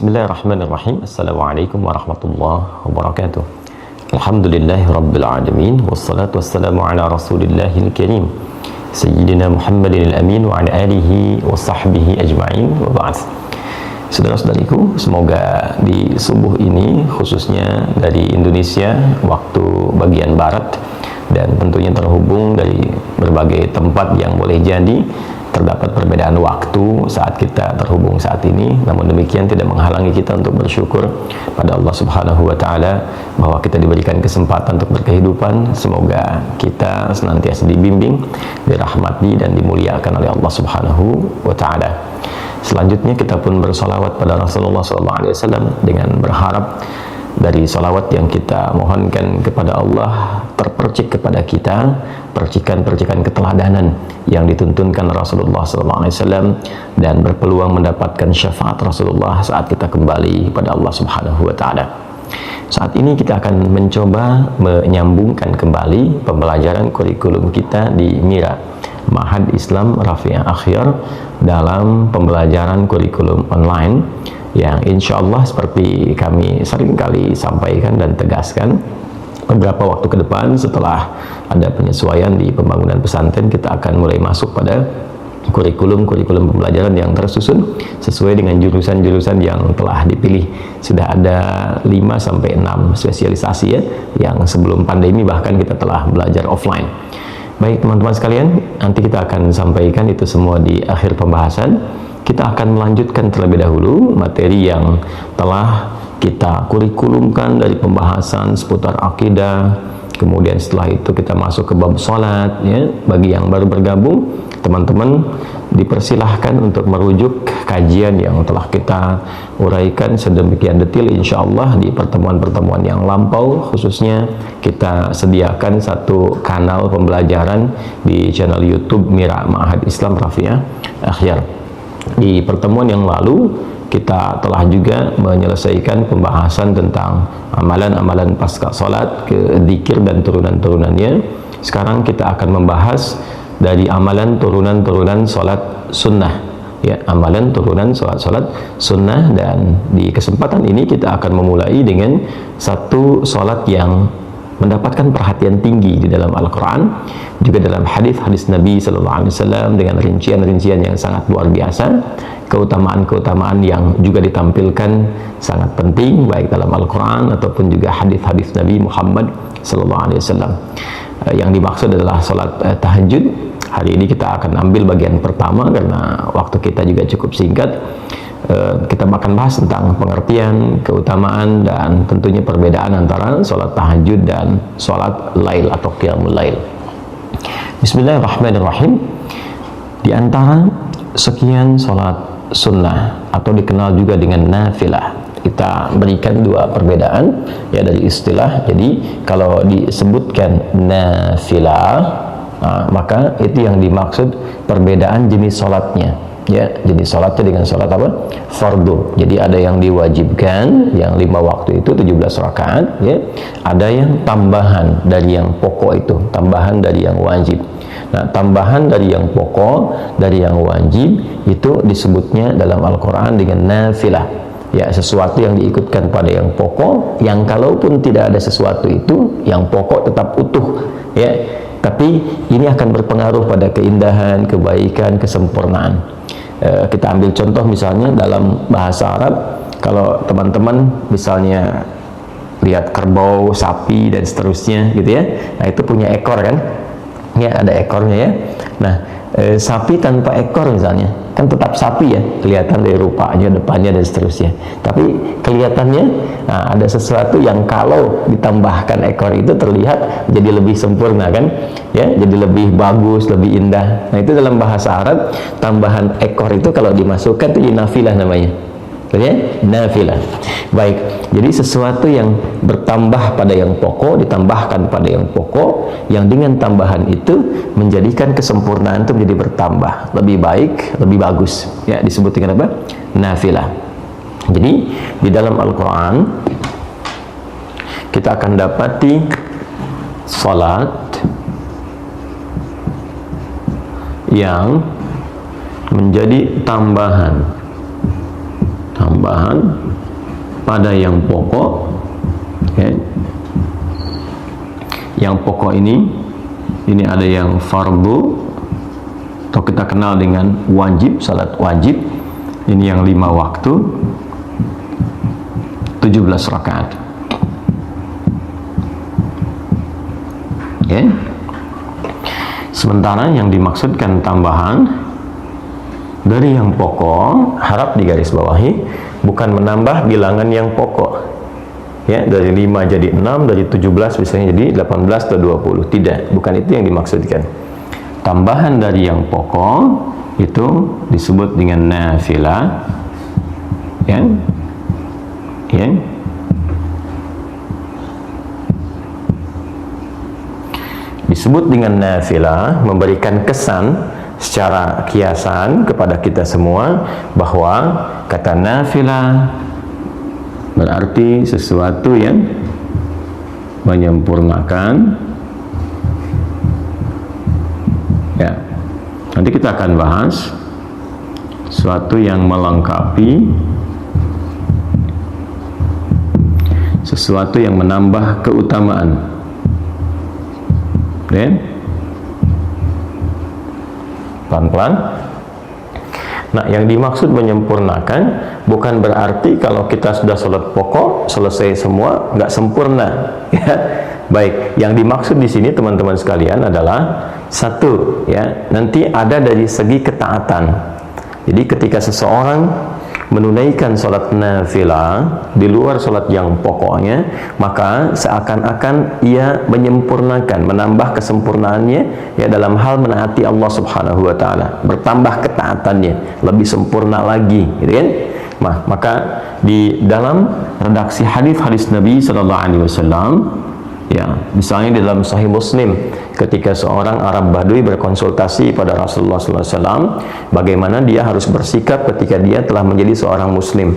Bismillahirrahmanirrahim. Assalamualaikum warahmatullahi wabarakatuh. Alhamdulillahi rabbil alamin. Wassalatu wassalamu ala rasulillahil karim Sayyidina Muhammadin al-amin wa ala alihi wa sahbihi ajma'in wa ba'd. Saudara-saudariku, semoga di subuh ini, khususnya dari Indonesia, waktu bagian barat, dan tentunya terhubung dari berbagai tempat yang boleh jadi terdapat perbedaan waktu saat kita terhubung saat ini, namun demikian tidak menghalangi kita untuk bersyukur pada Allah Subhanahu wa Ta'ala bahwa kita diberikan kesempatan untuk berkehidupan. Semoga kita senantiasa dibimbing, dirahmati dan dimuliakan oleh Allah Subhanahu wa Ta'ala. Selanjutnya kita pun bersolawat pada Rasulullah SAW dengan berharap dari salawat yang kita mohonkan kepada Allah terpercik kepada kita percikan-percikan keteladanan yang dituntunkan Rasulullah SAW dan berpeluang mendapatkan syafaat Rasulullah saat kita kembali pada Allah Subhanahu wa Ta'ala. Saat ini kita akan mencoba menyambungkan kembali pembelajaran kurikulum kita di MIRA, Ma'had Islam Rafi'ah Akhyar, dalam pembelajaran kurikulum online yang insya Allah seperti kami sering kali sampaikan dan tegaskan, beberapa waktu ke depan setelah ada penyesuaian di pembangunan pesantren, kita akan mulai masuk pada kurikulum pembelajaran yang tersusun sesuai dengan jurusan-jurusan yang telah dipilih. Sudah ada 5-6 spesialisasi ya, yang sebelum pandemi bahkan kita telah belajar offline. Baik teman-teman sekalian, nanti kita akan sampaikan itu semua di akhir pembahasan. Kita akan melanjutkan terlebih dahulu materi yang telah kita kurikulumkan dari pembahasan seputar akidah. Kemudian setelah itu kita masuk ke bab salat ya. Bagi yang baru bergabung, teman-teman dipersilahkan untuk merujuk kajian yang telah kita uraikan sedemikian detail insyaallah di pertemuan-pertemuan yang lampau. Khususnya kita sediakan satu kanal pembelajaran di channel YouTube MIRA, Ma'had Islam Rafi'ah Akhyar. Di pertemuan yang lalu kita telah juga menyelesaikan pembahasan tentang amalan-amalan pasca salat, ke zikir dan turunan-turunannya. Sekarang kita akan membahas dari amalan turunan-turunan salat sunnah ya, amalan turunan salat sunnah. Dan di kesempatan ini kita akan memulai dengan satu salat yang mendapatkan perhatian tinggi di dalam Al-Quran, juga dalam hadis-hadis Nabi Sallallahu Alaihi Wasallam, dengan rincian-rincian yang sangat luar biasa, keutamaan-keutamaan yang juga ditampilkan sangat penting baik dalam Al-Quran ataupun juga hadis-hadis Nabi Muhammad Sallallahu Alaihi Wasallam. Yang dimaksud adalah salat tahajud. Hari ini kita akan ambil bagian pertama karena waktu kita juga cukup singkat. Kita akan bahas tentang pengertian, keutamaan, dan tentunya perbedaan antara sholat tahajud dan sholat lail atau qiyamul lail. Bismillahirrahmanirrahim. Di antara sekian sholat sunnah atau dikenal juga dengan nafilah, kita berikan dua perbedaan ya dari istilah. Jadi kalau disebutkan nafilah, maka itu yang dimaksud perbedaan jenis sholatnya ya. Jadi sholatnya dengan sholat apa? Fardu. Jadi ada yang diwajibkan, yang 5 waktu itu 17 rakaat ya. Ada yang tambahan dari yang pokok itu, tambahan dari yang wajib. Nah, tambahan dari yang pokok, dari yang wajib itu disebutnya dalam Al-Quran dengan nafilah ya, sesuatu yang diikutkan pada yang pokok, yang kalaupun tidak ada sesuatu itu, yang pokok tetap utuh ya, tapi ini akan berpengaruh pada keindahan, kebaikan, kesempurnaan. Kita ambil contoh misalnya dalam bahasa Arab, kalau teman-teman misalnya lihat kerbau, sapi dan seterusnya gitu ya, nah itu punya ekor kan ya, ada ekornya ya. Nah sapi tanpa ekor misalnya kan tetap sapi ya, kelihatan dari rupanya, depannya dan seterusnya, tapi kelihatannya ada sesuatu yang kalau ditambahkan ekor itu terlihat jadi lebih sempurna kan ya, jadi lebih bagus, lebih indah. Nah itu dalam bahasa Arab, tambahan ekor itu kalau dimasukkan itu nafilah namanya ya, nafilah. Baik, jadi sesuatu yang bertambah pada yang pokok, ditambahkan pada yang pokok, yang dengan tambahan itu menjadikan kesempurnaan itu menjadi bertambah, lebih baik, lebih bagus ya, disebut dengan apa? Nafilah. Jadi di dalam Al-Quran kita akan dapati salat yang menjadi tambahan tambahan pada yang pokok, okay. Yang pokok ini ada yang fardu atau kita kenal dengan wajib, salat wajib. Ini yang 5 waktu, 17 rakaat. Okay. Sementara yang dimaksudkan tambahan dari yang pokok, harap digarisbawahi, bukan menambah bilangan yang pokok. Ya, dari 5 jadi 6, dari 17 misalnya jadi 18 atau 20. Tidak, bukan itu yang dimaksudkan. Tambahan dari yang pokok itu disebut dengan nafilah. Ya. Ya. Disebut dengan nafilah, memberikan kesan secara kiasan kepada kita semua bahwa kata nafilah berarti sesuatu yang menyempurnakan. Ya, nanti kita akan bahas sesuatu yang melengkapi, sesuatu yang menambah keutamaan. Dan pelan-pelan. Nah, yang dimaksud menyempurnakan bukan berarti kalau kita sudah sholat pokok selesai semua nggak sempurna. Ya, baik. Yang dimaksud di sini teman-teman sekalian adalah satu, ya, nanti ada dari segi ketaatan. Jadi ketika seseorang menunaikan sholat nafilah di luar sholat yang pokoknya, maka seakan-akan ia menyempurnakan, menambah kesempurnaannya ya dalam hal menaati Allah Subhanahu wa taala, bertambah ketaatannya, lebih sempurna lagi, gitu kan? Nah, maka di dalam redaksi hadis-hadis Nabi sallallahu alaihi wasallam, ya, misalnya di dalam Sahih Muslim, ketika seorang Arab Badui berkonsultasi pada Rasulullah SAW, bagaimana dia harus bersikap ketika dia telah menjadi seorang Muslim.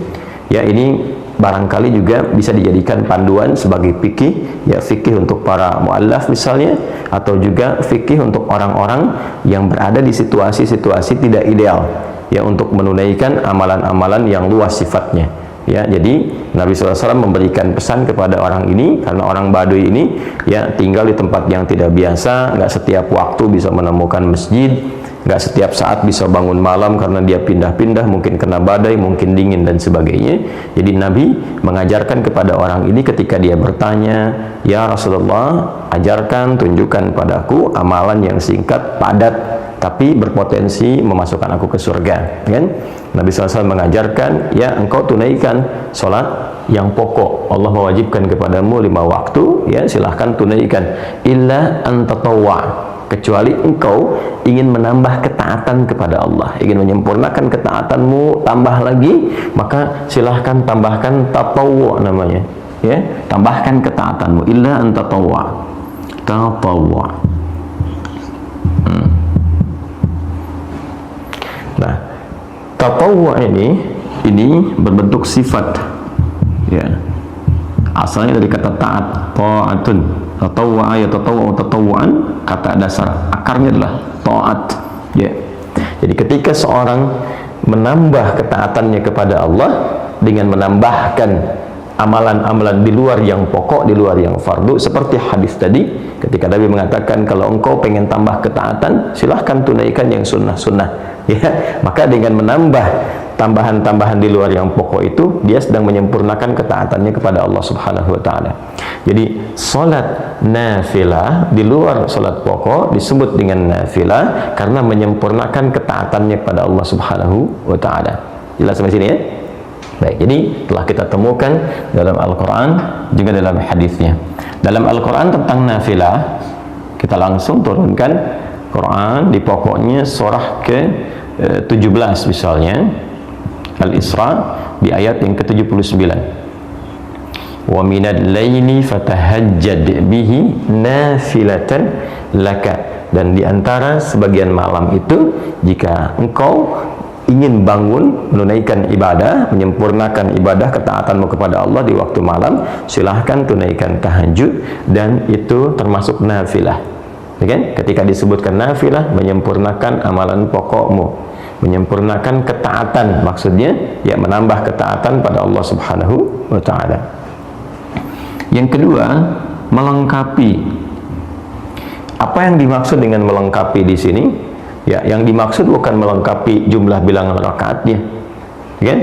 Ya, ini barangkali juga bisa dijadikan panduan sebagai fikih, ya, fikih untuk para muallaf misalnya, atau juga fikih untuk orang-orang yang berada di situasi-situasi tidak ideal, ya, untuk menunaikan amalan-amalan yang luas sifatnya. Ya, jadi Nabi SAW memberikan pesan kepada orang ini, karena orang Baduy ini ya tinggal di tempat yang tidak biasa, nggak setiap waktu bisa menemukan masjid, nggak setiap saat bisa bangun malam karena dia pindah-pindah, mungkin kena badai, mungkin dingin dan sebagainya. Jadi Nabi mengajarkan kepada orang ini ketika dia bertanya, "Ya Rasulullah, ajarkan, tunjukkan padaku amalan yang singkat, padat, tapi berpotensi memasukkan aku ke surga." Kan? Nabi SAW mengajarkan, ya, engkau tunaikan sholat yang pokok. Allah mewajibkan kepadamu 5 waktu, ya, silahkan tunaikan. Illa antatawwa, kecuali engkau ingin menambah ketaatan kepada Allah, ingin menyempurnakan ketaatanmu, tambah lagi, maka silahkan tambahkan tatawwu namanya, ya, tambahkan ketaatanmu. Illa antatawwa, tatawwa. Nah, tatawwu ini berbentuk sifat, ya, asalnya dari kata taat, ta'atun. Tatawwa ya tatawwa tatawwan, kata dasar akarnya adalah taat, ya. Jadi ketika seorang menambah ketaatannya kepada Allah dengan menambahkan amalan-amalan di luar yang pokok, di luar yang fardu, seperti hadis tadi ketika Nabi mengatakan kalau engkau pengen tambah ketaatan, silahkan tunaikan yang sunnah-sunnah. Ya, maka dengan menambah tambahan-tambahan di luar yang pokok itu, dia sedang menyempurnakan ketaatannya kepada Allah Subhanahu wa taala. Jadi salat nafilah di luar salat pokok disebut dengan nafilah karena menyempurnakan ketaatannya kepada Allah Subhanahu wa taala. Jelas sampai sini, ya? Baik, jadi telah kita temukan dalam Al-Quran juga dalam hadisnya. Dalam Al-Quran tentang nafilah, kita langsung turunkan Quran di pokoknya surah ke-17 misalnya, Al-Isra di ayat yang ke-79. Wa minal laili fatahajjad bihi nafilatan laka, dan di antara sebagian malam itu jika engkau ingin bangun menunaikan ibadah, menyempurnakan ibadah ketaatanmu kepada Allah di waktu malam, silahkan tunaikan tahajud, dan itu termasuk nafilah. Kan? Ketika disebutkan nafilah, menyempurnakan amalan pokokmu, menyempurnakan ketaatan, maksudnya ya menambah ketaatan pada Allah Subhanahu wa taala. Yang kedua, melengkapi. Apa yang dimaksud dengan melengkapi di sini? Ya, yang dimaksud bukan melengkapi jumlah bilangan rakaatnya, kan?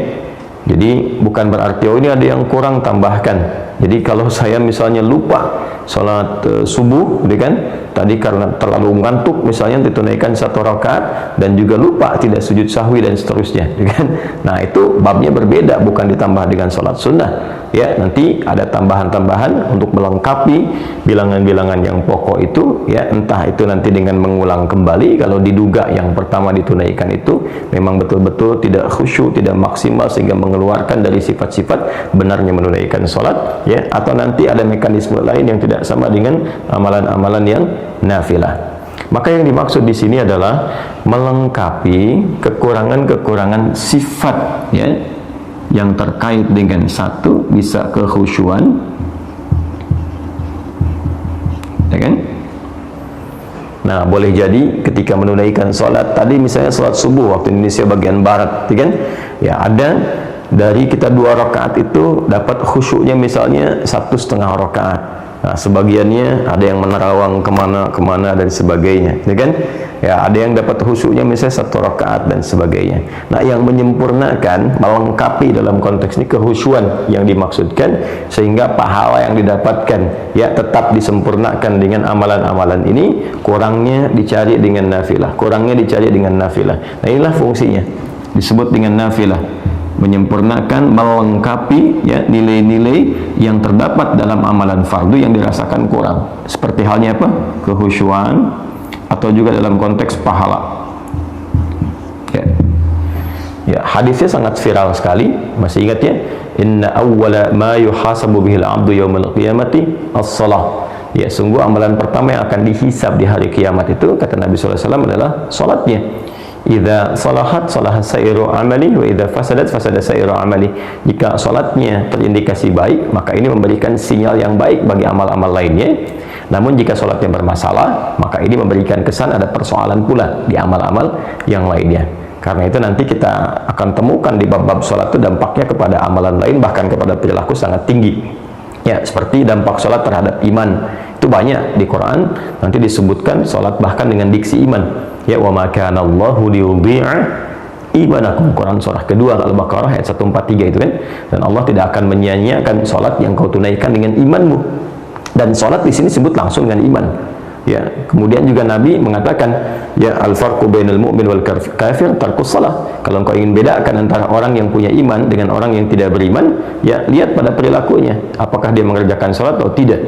Jadi bukan berarti oh ini ada yang kurang, tambahkan. Jadi kalau saya misalnya lupa sholat subuh, gitu kan? Tadi karena terlalu ngantuk misalnya ditunaikan 1 rakaat dan juga lupa tidak sujud sahwi dan seterusnya, gitu kan? Nah itu babnya berbeda, bukan ditambah dengan sholat sunnah. Ya, nanti ada tambahan-tambahan untuk melengkapi bilangan-bilangan yang pokok itu, ya, entah itu nanti dengan mengulang kembali kalau diduga yang pertama ditunaikan itu memang betul-betul tidak khusyuk, tidak maksimal sehingga mengeluarkan dari sifat-sifat benarnya menunaikan sholat, ya, atau nanti ada mekanisme lain yang tidak sama dengan amalan-amalan yang nafilah. Maka yang dimaksud di sini adalah melengkapi kekurangan-kekurangan sifat, ya, yang terkait dengan satu bisa kekhusyuan, ya kan? Nah, boleh jadi ketika menunaikan sholat tadi misalnya sholat subuh waktu Indonesia bagian barat, ya kan? Ya, ada dari kita 2 rakaat itu dapat khusyuknya misalnya 1,5 rakaat. Nah, sebagiannya ada yang menerawang kemana dan sebagainya, ya kan? Ya, ada yang dapat khusyuknya misalnya 1 rakaat dan sebagainya. Nah, yang menyempurnakan, melengkapi dalam konteks ini kekhusyuan yang dimaksudkan, sehingga pahala yang didapatkan ya tetap disempurnakan dengan amalan-amalan ini, kurangnya dicari dengan nafilah, kurangnya dicari dengan nafilah. Nah, inilah fungsinya disebut dengan nafilah, menyempurnakan, melengkapi ya nilai-nilai yang terdapat dalam amalan fardu yang dirasakan kurang. Seperti halnya apa? Kekhusyuan, atau juga dalam konteks pahala. Ya. Ya, hadisnya sangat viral sekali. Masih ingat ya? Inna awwala ma yuhasabu bihil 'abdu yaumal qiyamati as-shalah. Ya, sungguh amalan pertama yang akan dihisab di hari kiamat itu, kata Nabi sallallahu alaihi wasallam, adalah salatnya. Idza salahat salahat sairu amali wa idza fasadat fasada sairu amali. Jika salatnya terindikasi baik, maka ini memberikan sinyal yang baik bagi amal-amal lainnya. Namun jika salatnya bermasalah, maka ini memberikan kesan ada persoalan pula di amal-amal yang lainnya. Karena itu nanti kita akan temukan di bab-bab salat itu dampaknya kepada amalan lain, bahkan kepada perilaku sangat tinggi. Ya, seperti dampak salat terhadap iman. Itu banyak di Quran, nanti disebutkan salat bahkan dengan diksi iman. Ya, wa ma kana Allahu liyudhi'a imanakum, Quran surah kedua Al-Baqarah ayat 143 itu kan. Dan Allah tidak akan menyia-nyiakan salat yang kau tunaikan dengan imanmu. Dan salat di sini sebut langsung dengan iman. Ya, kemudian juga Nabi mengatakan, ya al-farqu bainal mu'min wal kafir tarkus salah. Kalau engkau ingin bedakan antara orang yang punya iman dengan orang yang tidak beriman, ya lihat pada perilakunya, apakah dia mengerjakan salat atau tidak.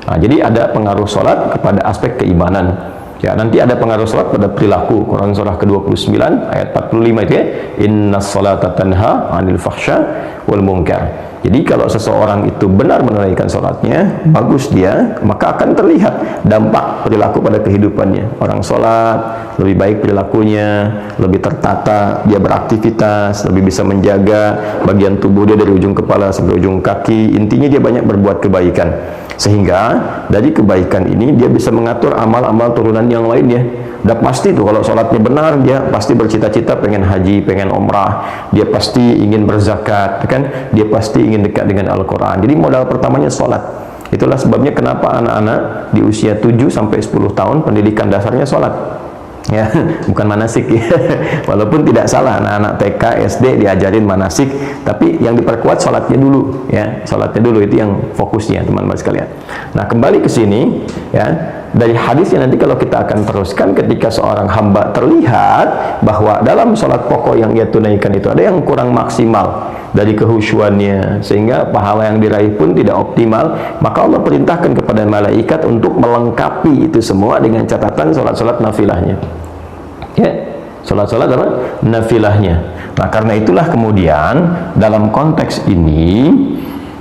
Nah, jadi ada pengaruh salat kepada aspek keimanan. Ya, nanti ada pengaruh salat pada perilaku. Quran surah ke-29 ayat 45 itu ya, innas salata tanha 'anil fahsya wal munkar. Jadi kalau seseorang itu benar menunaikan salatnya, bagus dia, maka akan terlihat dampak perilaku pada kehidupannya. Orang salat lebih baik perilakunya, lebih tertata, dia beraktivitas, lebih bisa menjaga bagian tubuh dia dari ujung kepala sampai ujung kaki. Intinya dia banyak berbuat kebaikan. Sehingga dari kebaikan ini dia bisa mengatur amal-amal turunan yang lainnya. Udah pasti tuh kalau sholatnya benar, dia pasti bercita-cita pengen haji, pengen umrah, dia pasti ingin berzakat, kan? Dia pasti ingin dekat dengan Al-Quran. Jadi modal pertamanya sholat. Itulah sebabnya kenapa anak-anak di usia 7 sampai 10 tahun pendidikan dasarnya sholat. Ya, bukan manasik ya. Walaupun tidak salah anak-anak TK, SD diajarin manasik, tapi yang diperkuat sholatnya dulu ya. Sholatnya dulu itu yang fokusnya, teman-teman sekalian. Nah, kembali ke sini ya. Dari hadisnya nanti kalau kita akan teruskan, ketika seorang hamba terlihat bahwa dalam sholat pokok yang ia tunaikan itu ada yang kurang maksimal dari kehusyuannya, sehingga pahala yang diraih pun tidak optimal, maka Allah perintahkan kepada malaikat untuk melengkapi itu semua dengan catatan sholat-sholat nafilahnya. Ya, sholat-sholat apa? Nafilahnya. Nah, karena itulah kemudian dalam konteks ini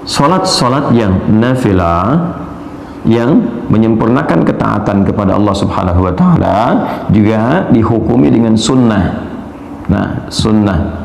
sholat-sholat yang nafilah yang menyempurnakan ketaatan kepada Allah Subhanahu wa taala juga dihukumi dengan sunnah. Nah, sunnah.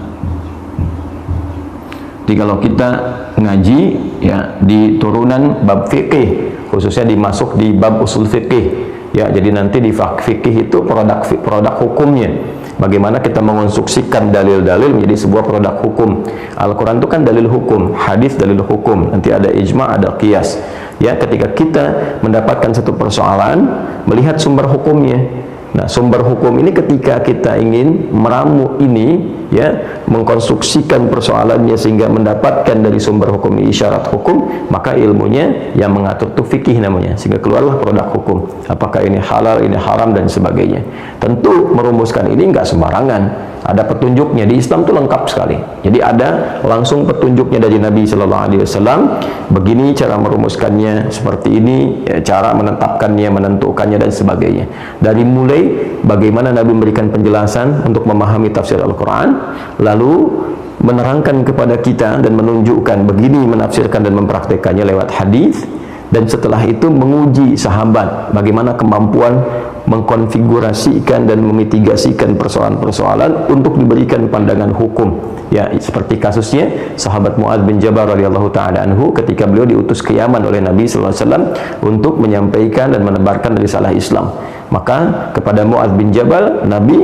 Jadi kalau kita ngaji ya di turunan bab fikih, khususnya dimasuk di bab usul fikih, ya jadi nanti di fikih itu produk hukumnya. bagaimana kita mengonstruksikan dalil-dalil menjadi sebuah produk hukum. Al-Quran itu kan dalil hukum, hadis dalil hukum, nanti ada ijma', ada qiyas. Ya, ketika kita mendapatkan satu persoalan, melihat sumber hukumnya. Nah, sumber hukum ini ketika kita ingin meramu ini, ya, mengkonstruksikan persoalannya sehingga mendapatkan dari sumber hukum isyarat hukum, maka ilmunya yang mengatur itu fikih namanya, sehingga keluarlah produk hukum. Apakah ini halal, ini haram, dan sebagainya. Tentu merumuskan ini nggak sembarangan. Ada petunjuknya, di Islam itu lengkap sekali. Jadi ada langsung petunjuknya dari Nabi Shallallahu Alaihi Wasallam. Begini cara merumuskannya, seperti ini ya, cara menetapkannya, menentukannya, dan sebagainya. Dari mulai bagaimana Nabi memberikan penjelasan untuk memahami tafsir Al-Quran, lalu menerangkan kepada kita dan menunjukkan begini menafsirkan dan mempraktekannya lewat hadis. Dan setelah itu menguji sahabat bagaimana kemampuan mengkonfigurasikan dan memitigasikan persoalan-persoalan untuk diberikan pandangan hukum. Ya, seperti kasusnya sahabat Mu'adz bin Jabal radhiyallahu taala anhu ketika beliau diutus ke Yaman oleh Nabi sallallahu alaihi wasallam untuk menyampaikan dan menebarkan risalah Islam. Maka kepada Mu'adz bin Jabal Nabi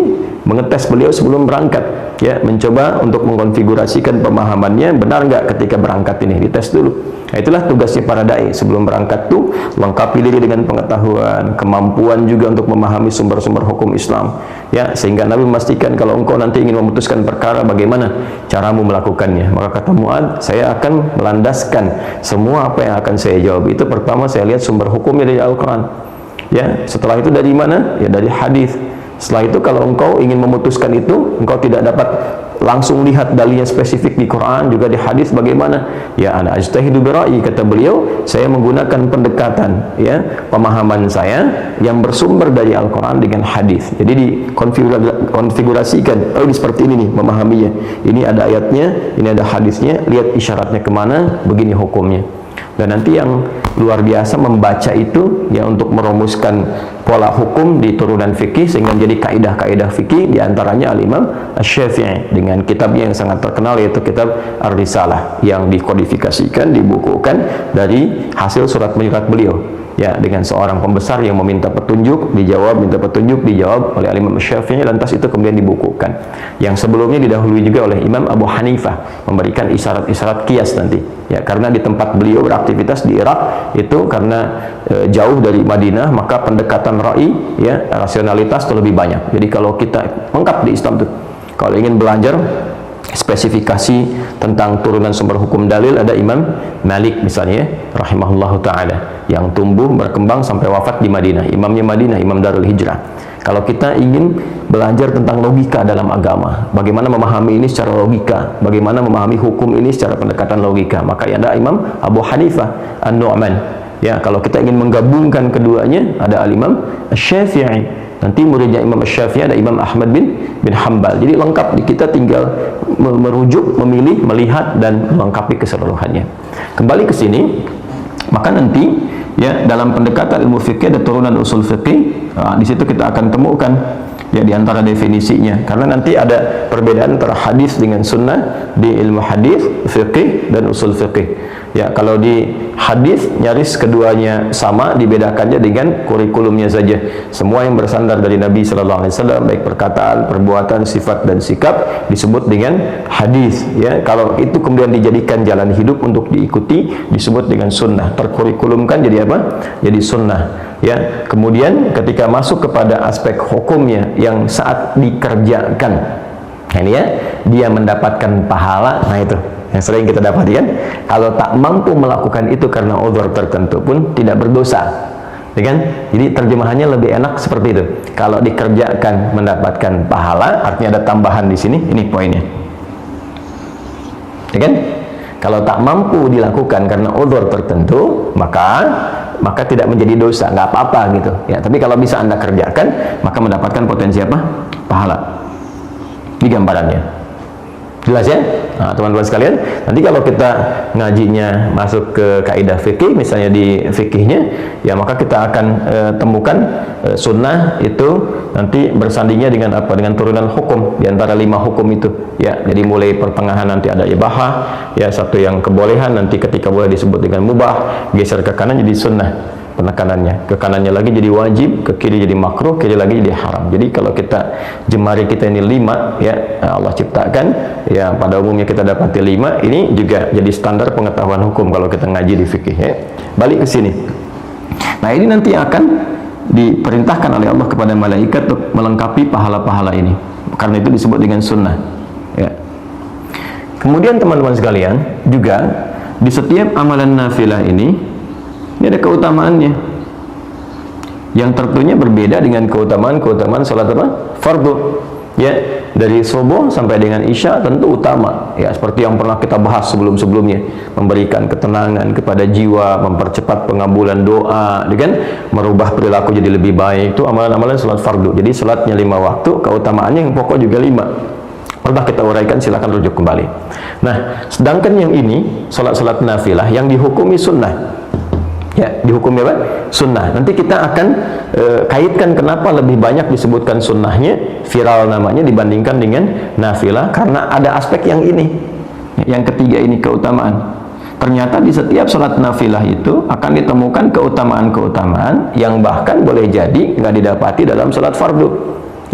mengetes beliau sebelum berangkat, ya, mencoba untuk mengkonfigurasikan pemahamannya benar nggak ketika berangkat ini, dites dulu. Nah, itulah tugasnya para dai sebelum berangkat tuh, lengkapi diri dengan pengetahuan, kemampuan juga untuk memahami sumber-sumber hukum Islam, ya, sehingga Nabi memastikan kalau engkau nanti ingin memutuskan perkara, bagaimana caramu melakukannya. Maka kata Mu'adz, saya akan melandaskan semua apa yang akan saya jawab itu, pertama saya lihat sumber hukumnya dari Al-Quran, ya, setelah itu dari mana? Ya, dari hadis. Setelah itu kalau engkau ingin memutuskan itu, engkau tidak dapat langsung lihat dalilnya spesifik di Quran, juga di hadis, bagaimana? Ya, ana ajtahidu bi ra'yi, kata beliau, saya menggunakan pendekatan, ya, pemahaman saya yang bersumber dari Al-Quran dengan hadis. Jadi dikonfigurasikan, oh ini seperti ini nih memahaminya. Ini ada ayatnya, ini ada hadisnya, lihat isyaratnya kemana, begini hukumnya. Dan nanti yang luar biasa membaca itu ya untuk merumuskan pola hukum di turunan fikih sehingga menjadi kaidah-kaidah fikih, diantaranya Al-Imam Asy-Syafi'i dengan kitabnya yang sangat terkenal yaitu kitab Ar-Risalah yang dikodifikasikan, dibukukan dari hasil surat menyurat beliau. Ya, dengan seorang pembesar yang meminta petunjuk, dijawab, minta petunjuk, dijawab oleh Imam Syafi'i, lantas itu kemudian dibukukan. Yang sebelumnya didahului juga oleh Imam Abu Hanifah, memberikan isyarat-isyarat qiyas nanti. Ya, karena di tempat beliau beraktivitas di Irak itu karena jauh dari Madinah, maka pendekatan ra'i, ya, rasionalitas itu lebih banyak. Jadi kalau kita lengkap di Islam itu, kalau ingin belajar spesifikasi tentang turunan sumber hukum dalil, ada Imam Malik misalnya, rahimahullahu ta'ala, yang tumbuh berkembang sampai wafat di Madinah, imamnya Madinah, Imam Darul Hijrah. Kalau kita ingin belajar tentang logika dalam agama, bagaimana memahami ini secara logika, bagaimana memahami hukum ini secara pendekatan logika, maka ada Imam Abu Hanifah An-Nu'man. Ya, kalau kita ingin menggabungkan keduanya, ada Al-Imam Asy-Syafi'i. Nanti muridnya Imam Asy-Syafi'i ada Imam Ahmad bin Hanbal. Jadi lengkap, kita tinggal merujuk, memilih, melihat, dan melengkapi keseluruhannya. Kembali ke sini, maka nanti ya dalam pendekatan ilmu fikih ada turunan usul fikih. Di situ kita akan temukan ya di antara definisinya, karena nanti ada perbedaan antara hadis dengan sunnah di ilmu hadis, fikih, dan usul fikih. Ya, kalau di hadis nyaris keduanya sama, dibedakannya dengan kurikulumnya saja. Semua yang bersandar dari Nabi Sallallahu Alaihi Wasallam, baik perkataan, perbuatan, sifat, dan sikap, disebut dengan hadis. Ya, kalau itu kemudian dijadikan jalan hidup untuk diikuti, disebut dengan sunnah. Terkurikulumkan jadi apa? Jadi sunnah. Ya, kemudian ketika masuk kepada aspek hukumnya yang saat dikerjakan, nah ini ya, dia mendapatkan pahala. Nah itu yang sering kita dapati kan, kalau tak mampu melakukan itu karena uzur tertentu pun tidak berdosa, ya kan? Jadi terjemahannya lebih enak seperti itu. Kalau dikerjakan mendapatkan pahala, artinya ada tambahan di sini. Ini poinnya, ya kan? Kalau tak mampu dilakukan karena uzur tertentu, maka tidak menjadi dosa, nggak apa-apa gitu. Ya, tapi kalau bisa Anda kerjakan, maka mendapatkan potensi apa? Pahala. Ini gambarannya. Jelas ya? Nah, teman-teman sekalian, nanti kalau kita ngajinya masuk ke kaidah fikih, misalnya di fikihnya, ya maka kita akan temukan sunnah itu nanti bersandingnya dengan apa? Dengan turunan hukum di antara 5 hukum itu. Ya, jadi mulai pertengahan nanti ada ibahah, ya satu yang kebolehan, nanti ketika boleh disebut dengan mubah, geser ke kanan jadi sunnah. penekanannya. Ke kanannya lagi jadi wajib, ke kiri jadi makruh, kiri lagi jadi haram. Jadi kalau kita jemari kita ini 5 ya, Allah ciptakan ya, pada umumnya kita dapati 5, ini juga jadi standar pengetahuan hukum kalau kita ngaji di fikih ya. Balik ke sini. Nah, ini nanti akan diperintahkan oleh Allah kepada malaikat untuk melengkapi pahala-pahala ini. Karena itu disebut dengan sunnah ya. Kemudian teman-teman sekalian, juga di setiap amalan nafilah ini ada keutamaannya yang tentunya berbeda dengan keutamaan salat apa? Fardu ya. Dari subuh sampai dengan isya tentu utama ya, seperti yang pernah kita bahas sebelum-sebelumnya, memberikan ketenangan kepada jiwa, mempercepat pengabulan doa, kan? Merubah perilaku jadi lebih baik. Itu amalan-amalan salat fardu. Jadi salatnya 5 waktu, keutamaannya yang pokok juga 5. Pernah kita uraikan, silakan rujuk kembali. Nah, sedangkan yang ini salat-salat nafilah yang dihukumi sunnah ya, dihukumi apa? Sunnah. Nanti kita akan kaitkan kenapa lebih banyak disebutkan sunnahnya, viral namanya dibandingkan dengan nafilah, karena ada aspek yang ini, yang ketiga ini, keutamaan. Ternyata di setiap salat nafilah itu akan ditemukan keutamaan-keutamaan yang bahkan boleh jadi nggak didapati dalam salat fardu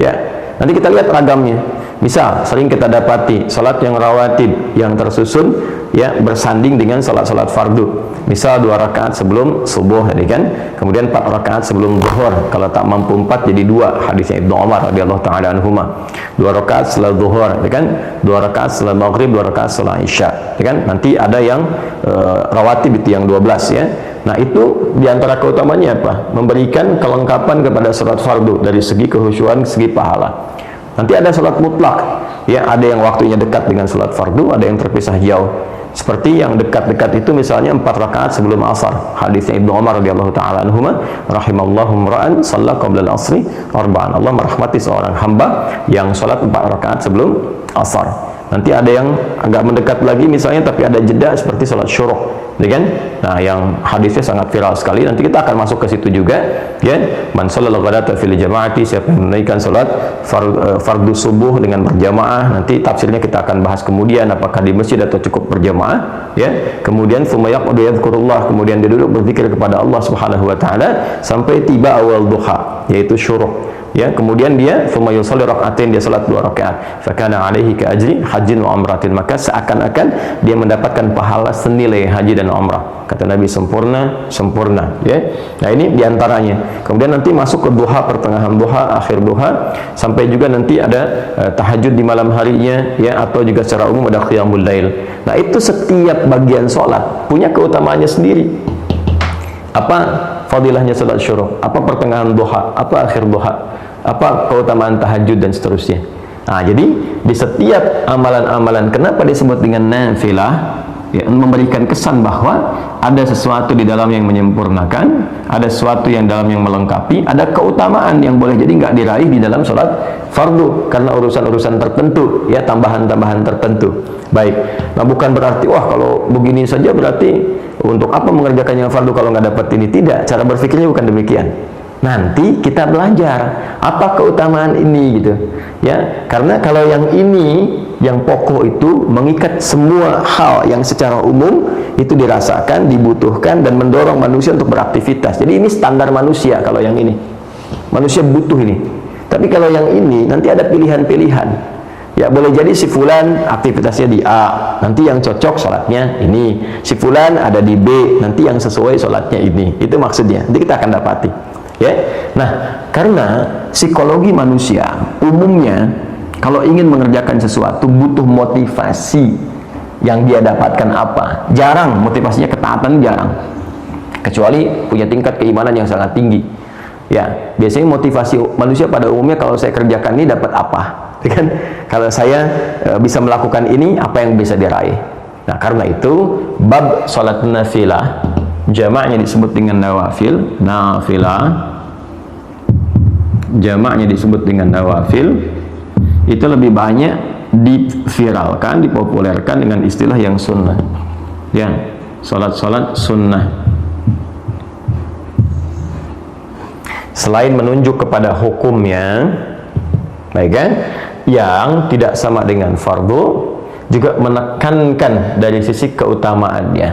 ya. Nanti kita lihat ragamnya. Misal sering kita dapati salat yang rawatib yang tersusun ya, bersanding dengan salat-salat fardu. Misal 2 rakaat sebelum subuh tadi kan, kemudian 4 rakaat sebelum zuhur. Kalau tak mampu 4 jadi 2, hadisnya Ibnu Umar radhiyallahu taala anhuma. 2 rakaat setelah zuhur kan, 2 rakaat setelah maghrib, 2 rakaat setelah isya kan. Nanti ada yang rawatib itu yang 12 ya. Nah, itu diantara keutamanya apa? Memberikan kelengkapan kepada salat fardu dari segi kehusyuan, segi pahala. Nanti ada salat mutlak ya, ada yang waktunya dekat dengan salat fardu, ada yang terpisah jauh. Seperti yang dekat-dekat itu misalnya 4 rakaat sebelum asar. Hadisnya Ibnu Umar radhiyallahu taala anhuma, rahimallahu imra'an shalla qabla al-'asri arba'an. Allah merahmati seorang hamba yang salat 4 rakaat sebelum asar. Nanti ada yang agak mendekat lagi misalnya tapi ada jeda seperti salat syuruq, ya kan? Nah, yang hadisnya sangat viral sekali. Nanti kita akan masuk ke situ juga, ya. Man shallal ghadata fil jama'ati, siapa yang menunaikan salat fardu subuh dengan berjamaah. Nanti tafsirnya kita akan bahas kemudian, apakah di masjid atau cukup berjamaah, ya. Kemudian tsumma yaqudu yadhkurullah, kemudian dia duduk berzikir kepada Allah Subhanahu wa taala sampai tiba awal duha, yaitu syuruq. Ya, kemudian dia tsumma yusalli rak'atain, dia salat 2 rakaat. Fa kana alaihi ka ajri hajjin wa umratin, maka seakan-akan dia mendapatkan pahala senilai haji dan umrah. Kata Nabi, sempurna, ya. Nah, ini diantaranya. Kemudian nanti masuk ke duha, pertengahan duha, akhir duha, sampai juga nanti ada tahajud di malam harinya, ya, atau juga secara umum ada qiyamul lail. Nah, itu setiap bagian sholat punya keutamaannya sendiri. Apa fadilahnya salat syuruq, apa pertengahan duha, apa akhir duha, apa keutamaan tahajud dan seterusnya. Nah, jadi di setiap amalan-amalan kenapa disebut dengan nafilah, ya, memberikan kesan bahwa ada sesuatu di dalam yang menyempurnakan, ada sesuatu yang dalam yang melengkapi, ada keutamaan yang boleh jadi nggak diraih di dalam sholat fardu karena urusan-urusan tertentu, ya, tambahan-tambahan tertentu. Baik, nah bukan berarti wah kalau begini saja berarti untuk apa mengerjakan yang fardu kalau nggak dapat ini. Tidak, cara berpikirnya bukan demikian. Nanti kita belajar apa keutamaan ini gitu, ya, karena kalau yang ini yang pokok itu mengikat semua hal yang secara umum itu dirasakan, dibutuhkan dan mendorong manusia untuk beraktivitas. Jadi ini standar manusia. Kalau yang ini manusia butuh ini, tapi kalau yang ini nanti ada pilihan-pilihan. Ya, boleh jadi si fulan aktivitasnya di A, nanti yang cocok sholatnya ini. Si fulan ada di B, nanti yang sesuai sholatnya ini. Itu maksudnya. Nanti kita akan dapati. Ya. Nah, karena psikologi manusia umumnya kalau ingin mengerjakan sesuatu butuh motivasi yang dia dapatkan apa. Jarang motivasinya ketaatan, jarang. Kecuali punya tingkat keimanan yang sangat tinggi. Ya, biasanya motivasi manusia pada umumnya kalau saya kerjakan ini dapat apa? Kan? Kalau saya bisa melakukan ini, apa yang bisa diraih? Nah, karena itu bab salat nafilah jamaknya disebut dengan nawafil. Nafilah jamaknya disebut dengan nawafil. Itu lebih banyak diviralkan, dipopulerkan dengan istilah yang sunnah. Ya, salat-salat sunnah. Selain menunjuk kepada hukumnya, baik kan, yang tidak sama dengan fardu, juga menekankan dari sisi keutamaannya.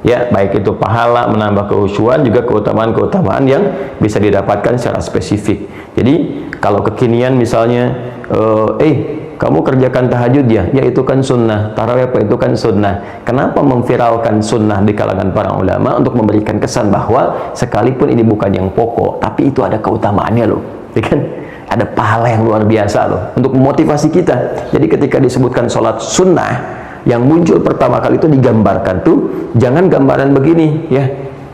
Ya, baik itu pahala, menambah kehusuan, juga keutamaan-keutamaan yang bisa didapatkan secara spesifik. Jadi kalau kekinian misalnya, kamu kerjakan tahajud ya itu kan sunnah. Tarawih apa itu kan sunnah. Kenapa memviralkan sunnah di kalangan para ulama untuk memberikan kesan bahwa sekalipun ini bukan yang pokok, tapi itu ada keutamaannya loh, ya kan? Ada pahala yang luar biasa loh, untuk memotivasi kita. Jadi ketika disebutkan sholat sunnah, yang muncul pertama kali itu digambarkan tuh, jangan gambaran begini ya,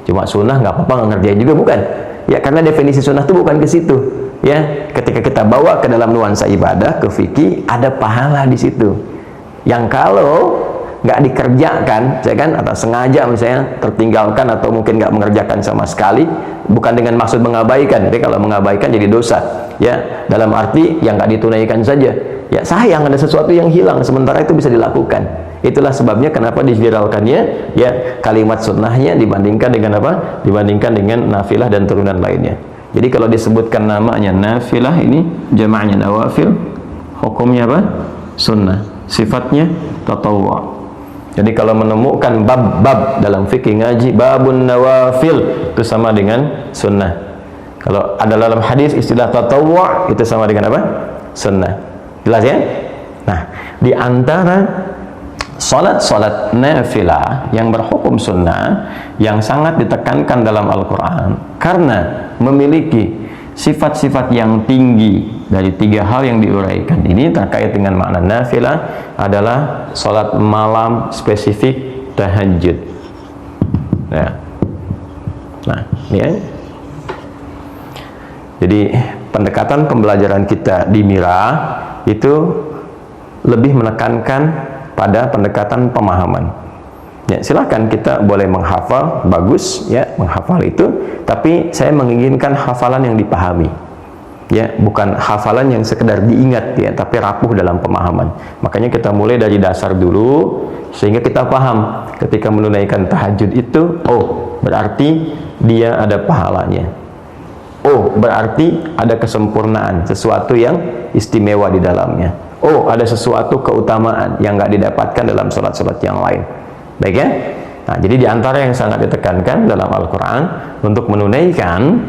cuma sunnah nggak apa-apa nggak ngerjain juga, bukan ya, karena definisi sunnah itu bukan ke situ ya. Ketika kita bawa ke dalam nuansa ibadah, ke fikih, ada pahala di situ yang kalau nggak dikerjakan, ya kan, atau sengaja misalnya tertinggalkan atau mungkin nggak mengerjakan sama sekali, bukan dengan maksud mengabaikan, tapi kalau mengabaikan jadi dosa ya, dalam arti yang nggak ditunaikan saja ya, sayang ada sesuatu yang hilang, sementara itu bisa dilakukan. Itulah sebabnya kenapa diviralkannya ya kalimat sunnahnya dibandingkan dengan apa? Dibandingkan dengan nafilah dan turunan lainnya. Jadi kalau disebutkan namanya nafilah, ini jamaknya nawafil, hukumnya apa? Sunnah, sifatnya tatawwu'. Jadi kalau menemukan bab-bab dalam fikih ngaji babun nawafil, itu sama dengan sunnah. Kalau ada dalam hadis istilah tatawwu', itu sama dengan apa? Sunnah. Jelas ya? Nah, di antara salat-salat nafilah yang berhukum sunnah yang sangat ditekankan dalam Al-Quran karena memiliki sifat-sifat yang tinggi dari 3 hal yang diuraikan ini terkait dengan makna nafilah adalah salat malam, spesifik tahajud ya. Nah ini ya. Jadi pendekatan pembelajaran kita di Mira itu lebih menekankan pada pendekatan pemahaman ya. Silahkan kita boleh menghafal, bagus ya menghafal itu, tapi saya menginginkan hafalan yang dipahami ya, bukan hafalan yang sekedar diingat ya, tapi rapuh dalam pemahaman. Makanya kita mulai dari dasar dulu sehingga kita paham ketika menunaikan tahajud itu, oh berarti dia ada pahalanya, oh berarti ada kesempurnaan, sesuatu yang istimewa di dalamnya, oh ada sesuatu keutamaan yang nggak didapatkan dalam sholat-sholat yang lain. Baik ya. Nah, jadi diantara yang sangat ditekankan dalam Al-Quran untuk menunaikan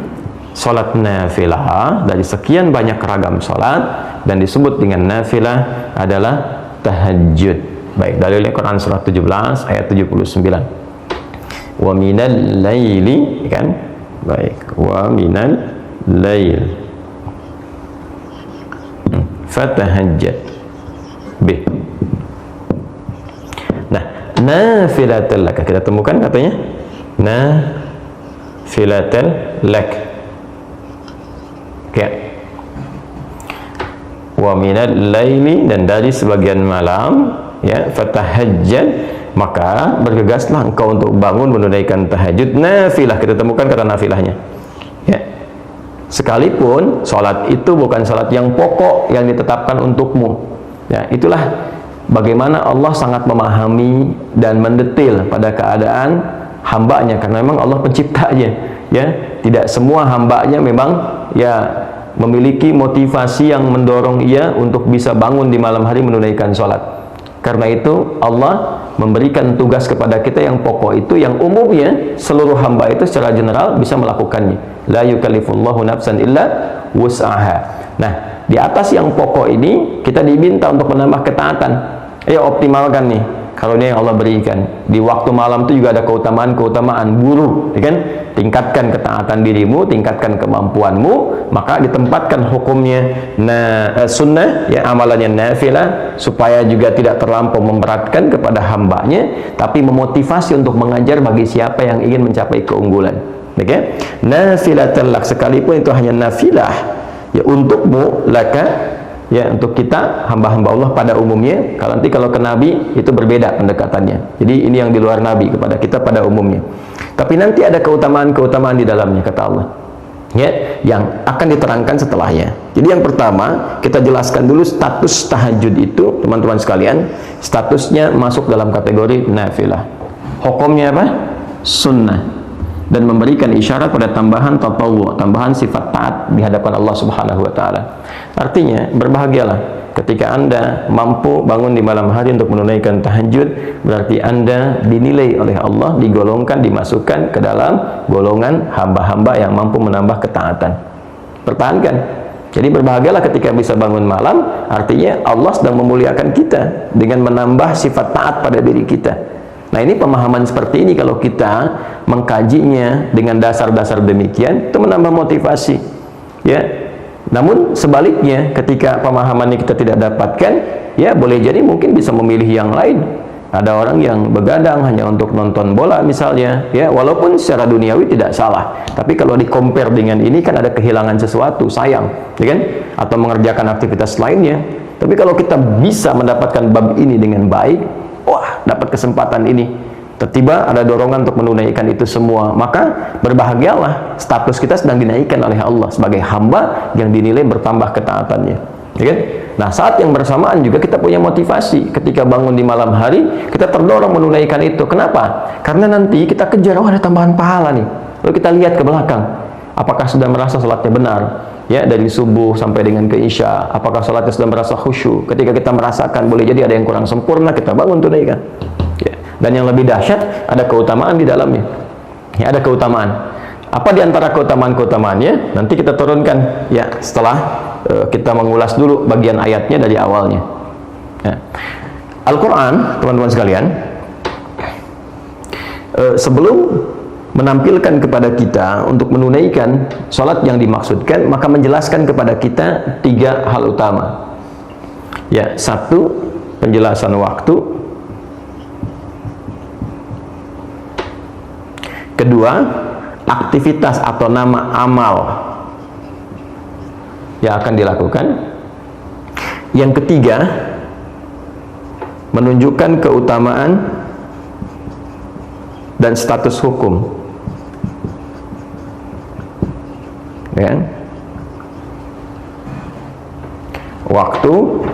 sholat nafilah dari sekian banyak ragam sholat dan disebut dengan nafilah adalah tahajud. Baik, dalil Al-Quran surah 17 ayat 79. Wa minal laili, kan? Baik, wa minal lail fatahajjad bih. Nah, nafilatul lak kita temukan katanya nafilatul lak ya, wa minal laili, dan dari sebagian malam ya, fatahajjad, maka bergegaslah engkau untuk bangun menunaikan tahajud nafilah. Kita temukan kata nafilahnya ya, sekalipun sholat itu bukan sholat yang pokok yang ditetapkan untukmu ya. Itulah bagaimana Allah sangat memahami dan mendetil pada keadaan hambanya, karena memang Allah penciptanya ya. Tidak semua hambanya memang ya memiliki motivasi yang mendorong ia untuk bisa bangun di malam hari menunaikan sholat. Karena itu Allah memberikan tugas kepada kita yang pokok itu, yang umumnya seluruh hamba itu secara general bisa melakukannya. La yukallifullahu nafsan illa wus'aha. Nah, di atas yang pokok ini kita diminta untuk menambah ketaatan. Ayo optimalkan nih karunia yang Allah berikan. Di waktu malam itu juga ada keutamaan-keutamaan guru, ya kan? Tingkatkan ketaatan dirimu, tingkatkan kemampuanmu, maka ditempatkan hukumnya sunnah ya, amalannya nafilah, supaya juga tidak terlampau memberatkan kepada hambanya, tapi memotivasi untuk mengajar bagi siapa yang ingin mencapai keunggulan. Oke, okay? Nafilatul lak, sekalipun itu hanya nafilah ya untukmu, laka ya, untuk kita hamba-hamba Allah pada umumnya. Kalau nanti kalau ke Nabi itu berbeda pendekatannya. Jadi ini yang di luar Nabi, kepada kita pada umumnya. Tapi nanti ada keutamaan-keutamaan di dalamnya kata Allah ya, yang akan diterangkan setelahnya. Jadi yang pertama kita jelaskan dulu status tahajud itu, teman-teman sekalian, statusnya masuk dalam kategori nafilah. Hukumnya apa? Sunnah, dan memberikan isyarat pada tambahan tatawwu', tambahan sifat taat di hadapan Allah Subhanahu wa taala. Artinya berbahagialah ketika Anda mampu bangun di malam hari untuk menunaikan tahajud, berarti Anda dinilai oleh Allah, digolongkan, dimasukkan ke dalam golongan hamba-hamba yang mampu menambah ketaatan. Pertahankan. Jadi berbahagialah ketika bisa bangun malam, artinya Allah sedang memuliakan kita dengan menambah sifat taat pada diri kita. Nah, ini pemahaman seperti ini kalau kita mengkajinya dengan dasar-dasar demikian, itu menambah motivasi. Ya. Namun sebaliknya, ketika pemahaman ini kita tidak dapatkan, ya boleh jadi mungkin bisa memilih yang lain. Ada orang yang begadang hanya untuk nonton bola misalnya, ya walaupun secara duniawi tidak salah, tapi kalau di compare dengan ini kan ada kehilangan sesuatu, sayang, ya kan? Atau mengerjakan aktivitas lainnya. Tapi kalau kita bisa mendapatkan bab ini dengan baik, wah, dapat kesempatan ini, tiba-tiba ada dorongan untuk menunaikan itu semua, maka berbahagialah, status kita sedang dinaikkan oleh Allah sebagai hamba yang dinilai bertambah ketaatannya, ya kan? Nah, saat yang bersamaan juga kita punya motivasi ketika bangun di malam hari, kita terdorong menunaikan itu. Kenapa? Karena nanti kita kejar, oh ada tambahan pahala nih. Lalu kita lihat ke belakang, apakah sudah merasa salatnya benar, ya, dari subuh sampai dengan ke isya, apakah salatnya sudah merasa khusyuk. Ketika kita merasakan boleh jadi ada yang kurang sempurna, kita bangun tunaikan. Dan yang lebih dahsyat, ada keutamaan di dalamnya. Ya, ada keutamaan. Apa di antara keutamaan-keutamaannya? Nanti kita turunkan ya setelah kita mengulas dulu bagian ayatnya dari awalnya. Ya. Al-Quran, teman-teman sekalian, sebelum menampilkan kepada kita untuk menunaikan sholat yang dimaksudkan, maka menjelaskan kepada kita 3 hal utama. Ya, 1, penjelasan waktu. Kedua, aktivitas atau nama amal yang akan dilakukan. Yang ketiga, menunjukkan keutamaan dan status hukum, ya. Waktu,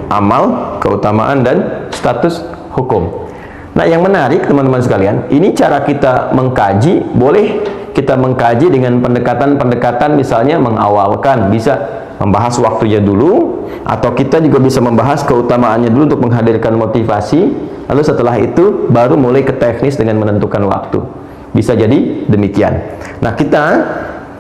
amal, keutamaan, dan status hukum. Nah, yang menarik teman-teman sekalian, ini cara kita mengkaji. Boleh kita mengkaji dengan pendekatan-pendekatan, misalnya mengawalkan, bisa membahas waktunya dulu, atau kita juga bisa membahas keutamaannya dulu untuk menghadirkan motivasi, lalu setelah itu baru mulai ke teknis dengan menentukan waktu. Bisa jadi demikian. Nah, kita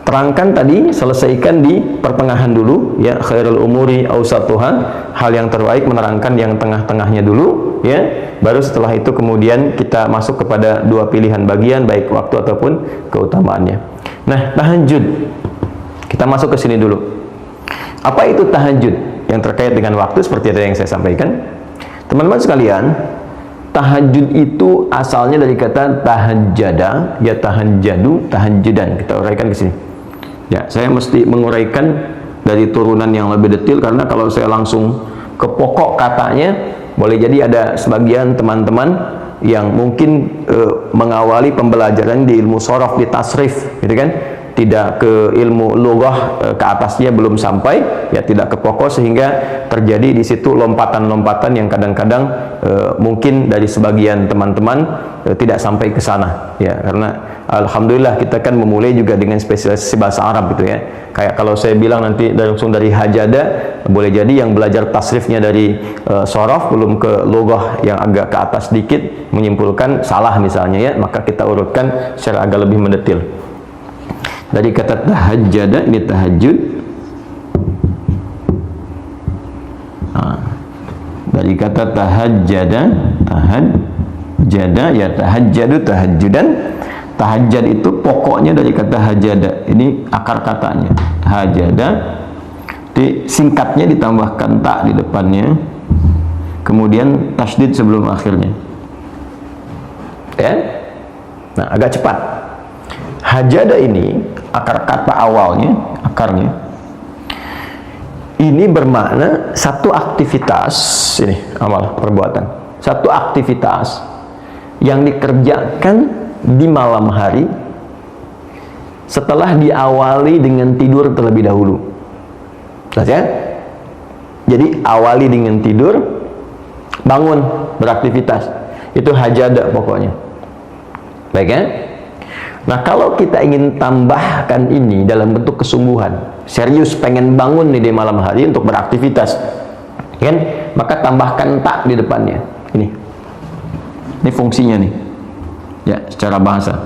terangkan tadi, selesaikan di pertengahan dulu, ya, khairul umuri awsatuha, hal yang terbaik menerangkan yang tengah-tengahnya dulu, ya. Baru setelah itu kemudian kita masuk kepada 2 pilihan bagian, baik waktu ataupun keutamaannya. Nah, tahajud, kita masuk ke sini dulu. Apa itu tahajud yang terkait dengan waktu? Seperti yang saya sampaikan, teman-teman sekalian, tahajud itu asalnya dari kata tahajjada, ya tahajjadu, tahajjudan. Kita uraikan ke sini. Ya, saya mesti menguraikan dari turunan yang lebih detail, karena kalau saya langsung ke pokok katanya, boleh jadi ada sebagian teman-teman yang mungkin mengawali pembelajaran di ilmu shorof, di tasrif, gitu kan, tidak ke ilmu lughah, ke atasnya belum sampai, ya tidak ke pokok, sehingga terjadi di situ lompatan-lompatan yang kadang-kadang mungkin dari sebagian teman-teman tidak sampai ke sana, ya. Karena alhamdulillah kita kan memulai juga dengan spesialisasi bahasa Arab, gitu ya. Kayak kalau saya bilang nanti langsung dari hajada, boleh jadi yang belajar tasrifnya dari shorof belum ke lughah yang agak ke atas sedikit, menyimpulkan salah misalnya, ya. Maka kita urutkan secara agak lebih mendetil. Dari kata tahajjada, ini tahajud. Dari kata tahajjada, tahajjada, ya tahajjadu, tahajjudan. Tahajjad itu pokoknya dari kata hajada. Ini akar katanya. Hajada, singkatnya ditambahkan tak di depannya, kemudian tasdid sebelum akhirnya. Ya? Nah, agak cepat. Hajada ini akar kata awalnya, akarnya ini bermakna satu aktivitas, ini amal perbuatan, satu aktivitas yang dikerjakan di malam hari setelah diawali dengan tidur terlebih dahulu. Ya? Jadi awali dengan tidur, bangun beraktivitas, itu hajada pokoknya. Baik ya? Nah, kalau kita ingin tambahkan ini dalam bentuk kesungguhan, serius pengen bangun nih di malam hari untuk beraktivitas, kan? maka tambahkan tak di depannya. Ini fungsinya nih, ya, secara bahasa.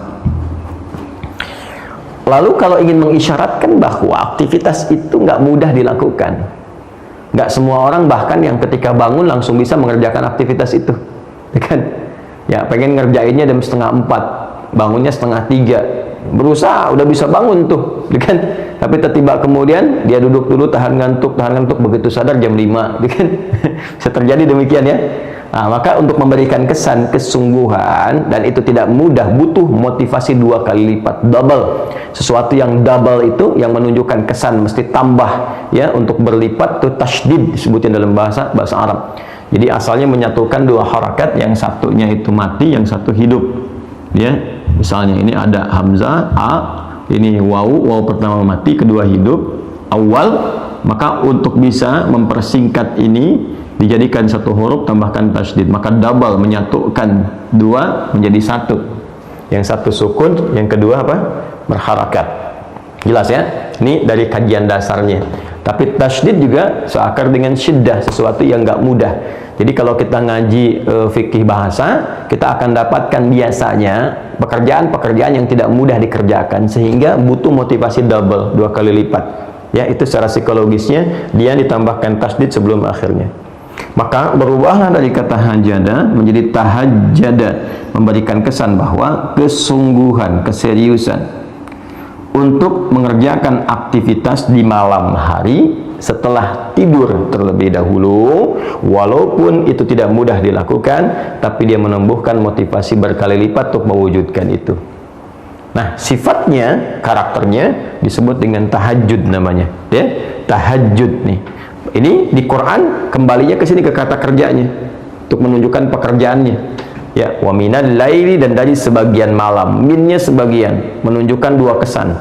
Lalu kalau ingin mengisyaratkan bahwa aktivitas itu nggak mudah dilakukan, nggak semua orang bahkan yang ketika bangun langsung bisa mengerjakan aktivitas itu, kan? Ya, pengen ngerjainnya jam 3:30, bangunnya 2:30, berusaha udah bisa bangun tuh, kan? Tapi tiba-tiba kemudian dia duduk dulu, tahan ngantuk, begitu sadar jam 5, kan? Bisa terjadi demikian ya. Nah, maka untuk memberikan kesan kesungguhan, dan itu tidak mudah, butuh motivasi 2 kali lipat, double. Sesuatu yang double itu yang menunjukkan kesan mesti tambah, ya, untuk berlipat itu tasydid disebutnya dalam bahasa Arab. Jadi asalnya menyatukan 2 harakat, yang satunya itu mati, yang satu hidup, ya. Misalnya ini ada hamzah a, ini waw pertama mati, kedua hidup, awal, maka untuk bisa mempersingkat ini dijadikan 1 huruf tambahkan tasydid, maka double, menyatukan 2 menjadi 1. Yang satu sukun, yang kedua apa? Berharakat. Jelas ya? Ini dari kajian dasarnya. Tapi tasydid juga seakar dengan syiddah, sesuatu yang nggak mudah. Jadi kalau kita ngaji fikih bahasa, kita akan dapatkan biasanya pekerjaan-pekerjaan yang tidak mudah dikerjakan, sehingga butuh motivasi double, 2 kali lipat. Ya, itu secara psikologisnya dia ditambahkan tasydid sebelum akhirnya. Maka berubahlah dari kata hajada menjadi tahajjada, memberikan kesan bahwa kesungguhan, keseriusan untuk mengerjakan aktivitas di malam hari setelah tidur terlebih dahulu, walaupun itu tidak mudah dilakukan, tapi dia menumbuhkan motivasi berkali lipat untuk mewujudkan itu. Nah, sifatnya, karakternya disebut dengan tahajud namanya, ya, tahajud nih. Ini di Quran kembalinya ke sini, ke kata kerjanya, untuk menunjukkan pekerjaannya. Ya, wa minal laili, dan dari sebagian malam. Minnya sebagian, menunjukkan 2 kesan.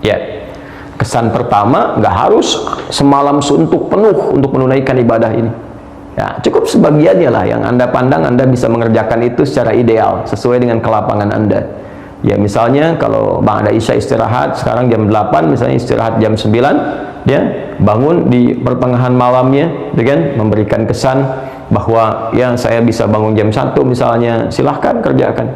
Ya, kesan pertama, nggak harus semalam suntuk penuh untuk menunaikan ibadah ini. Ya, cukup sebagiannya lah yang Anda pandang Anda bisa mengerjakan itu secara ideal, sesuai dengan kelapangan Anda. Ya, misalnya kalau Ba'da Isya istirahat, sekarang jam 8, misalnya istirahat jam 9, ya, bangun di pertengahan malamnya, dengan memberikan kesan bahwa ya saya bisa bangun jam 1 misalnya, silahkan kerjakan.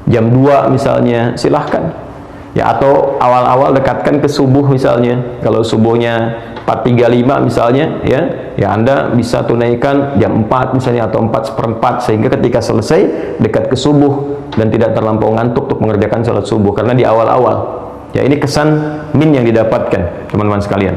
Jam 2 misalnya, silahkan. Ya, atau awal-awal dekatkan ke subuh misalnya. Kalau subuhnya 4:35 misalnya, ya Anda bisa tunaikan jam 4 misalnya, atau 4:15, sehingga ketika selesai dekat ke subuh dan tidak terlampau ngantuk untuk mengerjakan salat subuh, karena di awal-awal. Ya, ini kesan min yang didapatkan teman-teman sekalian.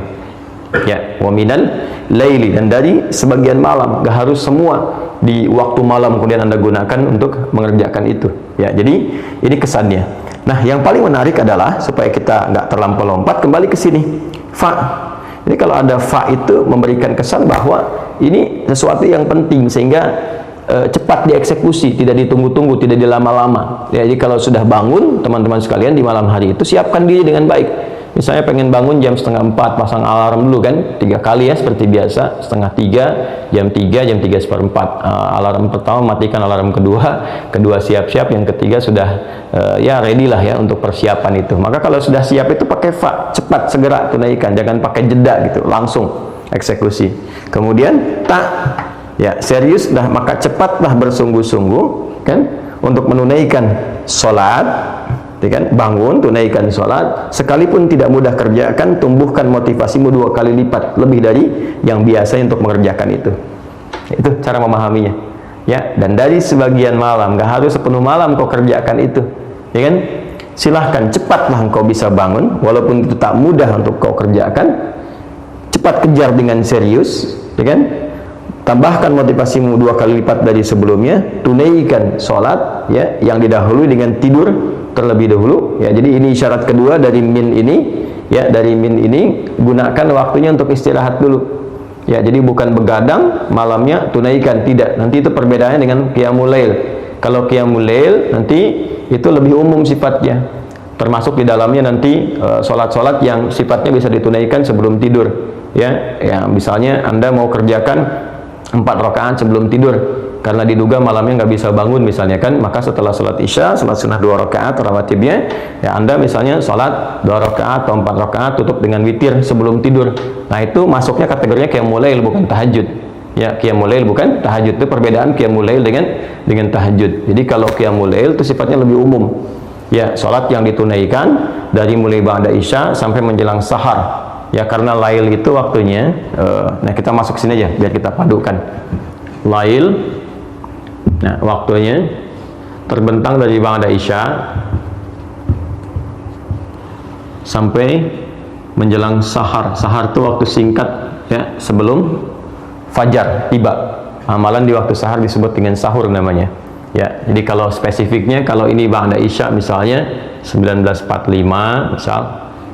Ya, wa minal laili, dan dari sebagian malam, gak harus semua di waktu malam kemudian Anda gunakan untuk mengerjakan itu. Ya, jadi ini kesannya. Nah, yang paling menarik adalah supaya kita nggak terlampau lompat, kembali ke sini. Fa. Jadi kalau ada fa itu memberikan kesan bahwa ini sesuatu yang penting, sehingga cepat dieksekusi, tidak ditunggu-tunggu, tidak dilama-lama. Ya, jadi kalau sudah bangun, teman-teman sekalian, di malam hari itu siapkan diri dengan baik. Misalnya pengen bangun jam 3:30, pasang alarm dulu kan, 3 kali ya, seperti biasa, 2:30, jam 3, jam 3:04. Alarm pertama matikan, alarm kedua siap-siap, yang ketiga sudah ya ready lah ya untuk persiapan itu. Maka kalau sudah siap itu pakai fa, cepat, segera tunaikan, jangan pakai jeda gitu, langsung eksekusi. Kemudian tak, ya serius dah, maka cepatlah bersungguh-sungguh kan untuk menunaikan sholat, kan? Bangun, tunaikan sholat, sekalipun tidak mudah kerjakan, tumbuhkan motivasimu 2 kali lipat lebih dari yang biasa untuk mengerjakan itu. Itu cara memahaminya, ya. Dan dari sebagian malam, gak harus sepenuh malam kau kerjakan itu, ya kan? Silahkan, cepatlah engkau bisa bangun, walaupun itu tak mudah untuk kau kerjakan, cepat kejar dengan serius, ya kan? Tambahkan motivasimu 2 kali lipat dari sebelumnya, tunaikan sholat, ya, yang didahului dengan tidur terlebih dahulu, ya. Jadi ini syarat kedua dari min ini, ya, dari min ini gunakan waktunya untuk istirahat dulu, ya. Jadi bukan begadang malamnya tunaikan, tidak. Nanti itu perbedaannya dengan qiyamul lail. Kalau qiyamul lail nanti itu lebih umum sifatnya, termasuk di dalamnya nanti sholat-sholat yang sifatnya bisa ditunaikan sebelum tidur, ya. Ya, misalnya Anda mau kerjakan 4 rakaat sebelum tidur, karena diduga malamnya nggak bisa bangun misalnya kan, maka setelah sholat isya, sholat sunnah 2 rakaat rawatibnya, ya Anda misalnya sholat 2 rakaat atau 4 rakaat tutup dengan witir sebelum tidur. Nah, itu masuknya kategorinya kayak mulai, bukan tahajud, Ya, qiyamul lail bukan tahajud. Itu perbedaan qiyamul lail dengan tahajud. Jadi kalau qiyamul lail itu sifatnya lebih umum. Ya, salat yang ditunaikan dari mulai ba'da isya sampai menjelang sahar. Ya, karena lail itu waktunya nah kita masuk sini aja biar kita padukan. Lail, nah waktunya terbentang dari ba'da isya sampai menjelang sahar. Sahar itu waktu singkat ya sebelum fajar tiba. Amalan di waktu sahar disebut dengan sahur namanya. Ya, jadi kalau spesifiknya, kalau ini ba'da isya misalnya 19.45 misal.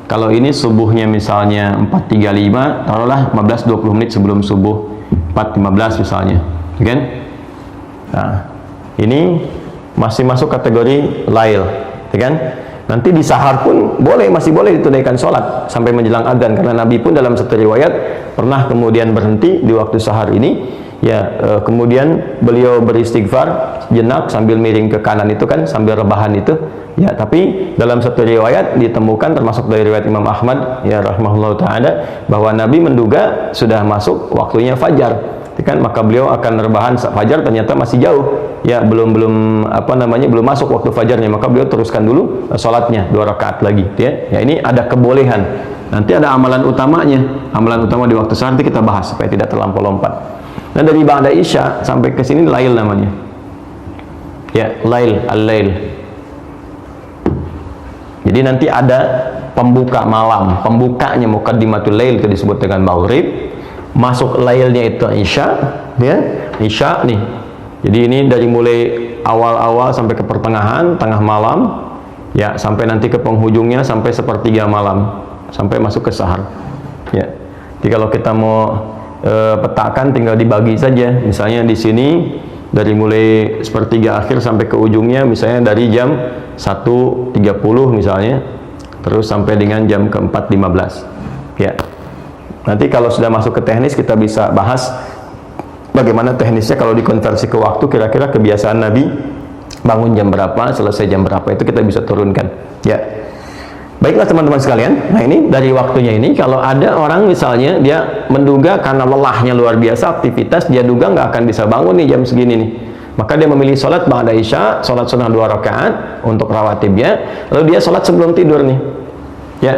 Kalau ini subuhnya misalnya 4.35, taruhlah 15-20 menit sebelum subuh 4.15 misalnya. Kan? Nah, ini masih masuk kategori lail, kan? Nanti di sahar pun masih boleh ditunaikan sholat sampai menjelang adzan, karena Nabi pun dalam satu riwayat pernah kemudian berhenti di waktu sahar ini, ya kemudian beliau beristighfar jenak sambil miring ke kanan itu kan, sambil rebahan itu, ya. Tapi dalam satu riwayat ditemukan, termasuk dari riwayat Imam Ahmad ya rahimahullah taala, bahwa Nabi menduga sudah masuk waktunya fajar. Kan, maka beliau akan rebahan fajar, ternyata masih jauh ya, belum masuk waktu fajarnya, maka beliau teruskan dulu sholatnya 2 rakaat lagi ya. Ya, ini ada kebolehan. Nanti ada amalan utamanya, amalan utama di waktu sahar kita bahas supaya tidak terlampau lompat. Nah, dari ba'da isya sampai ke sini lail namanya ya, lail, al-lail. Jadi nanti ada pembuka malam, pembukanya muqaddimatul lail itu disebut dengan maghrib. Masuk lailnya itu isya ya, isya nih. Jadi ini dari mulai awal-awal sampai ke pertengahan, tengah malam ya, sampai nanti ke penghujungnya sampai sepertiga malam, sampai masuk ke sahar ya. Jadi kalau kita mau petakan tinggal dibagi saja. Misalnya di sini dari mulai sepertiga akhir sampai ke ujungnya, misalnya dari jam 1.30 misalnya, terus sampai dengan jam ke-4.15 ya. Nanti kalau sudah masuk ke teknis kita bisa bahas bagaimana teknisnya kalau dikonversi ke waktu, kira-kira kebiasaan Nabi bangun jam berapa, selesai jam berapa, itu kita bisa turunkan ya. Baiklah teman-teman sekalian, nah ini dari waktunya ini, kalau ada orang misalnya dia menduga karena lelahnya luar biasa aktivitas, dia duga nggak akan bisa bangun nih jam segini nih, maka dia memilih sholat ba'da isya, sholat sunnah 2 rakaat untuk rawatibnya, lalu dia sholat sebelum tidur nih ya.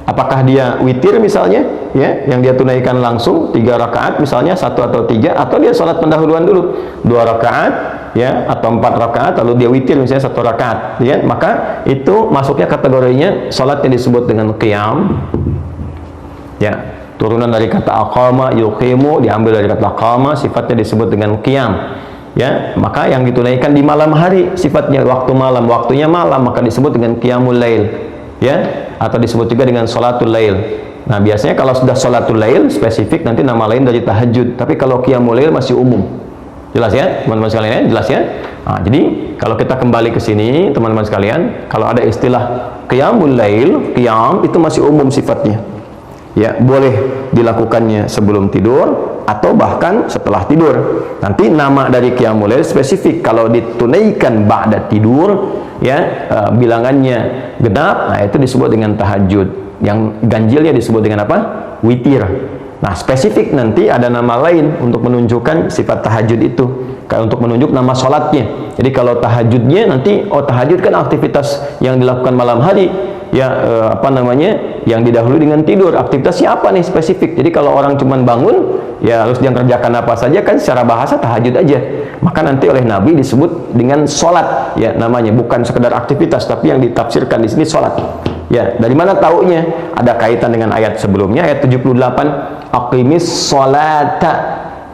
Apakah dia witir misalnya ya, yang dia tunaikan langsung 3 rakaat misalnya, 1 atau 3, atau dia sholat pendahuluan dulu 2 rakaat ya, atau 4 rakaat lalu dia witir misalnya 1 rakaat ya, maka itu masuknya kategorinya sholat yang disebut dengan qiyam ya, turunan dari kata aqama yuqimu, diambil dari kata aqama, sifatnya disebut dengan qiyam ya. Maka yang ditunaikan di malam hari, sifatnya waktu malam, waktunya malam, maka disebut dengan qiyamul lail ya, atau disebut juga dengan sholatul lail. Nah, biasanya kalau sudah sholatul lail spesifik nanti nama lain dari tahajud, tapi kalau qiyamul lail masih umum. Jelas ya teman-teman sekalian, jelas ya. Nah, jadi kalau kita kembali ke sini teman-teman sekalian, kalau ada istilah qiyamul lail, qiyam itu masih umum sifatnya ya, boleh dilakukannya sebelum tidur atau bahkan setelah tidur. Nanti nama dari qiyamul lail spesifik, kalau ditunaikan ba'da tidur ya, bilangannya genap, nah itu disebut dengan tahajud. Yang ganjilnya disebut dengan apa? Witir. Nah, spesifik nanti ada nama lain untuk menunjukkan sifat tahajud itu, kayak untuk menunjuk nama sholatnya. Jadi kalau tahajudnya nanti, oh tahajud kan aktivitas yang dilakukan malam hari ya, yang didahului dengan tidur. Aktivitasnya apa nih spesifik? Jadi kalau orang cuman bangun ya, harus dia kerjakan apa saja kan, secara bahasa tahajud aja. Maka nanti oleh Nabi disebut dengan sholat ya, namanya bukan sekedar aktivitas, tapi yang ditafsirkan di sini sholat ya. Dari mana taunya? Ada kaitan dengan ayat sebelumnya, ayat 78, aqimis sholata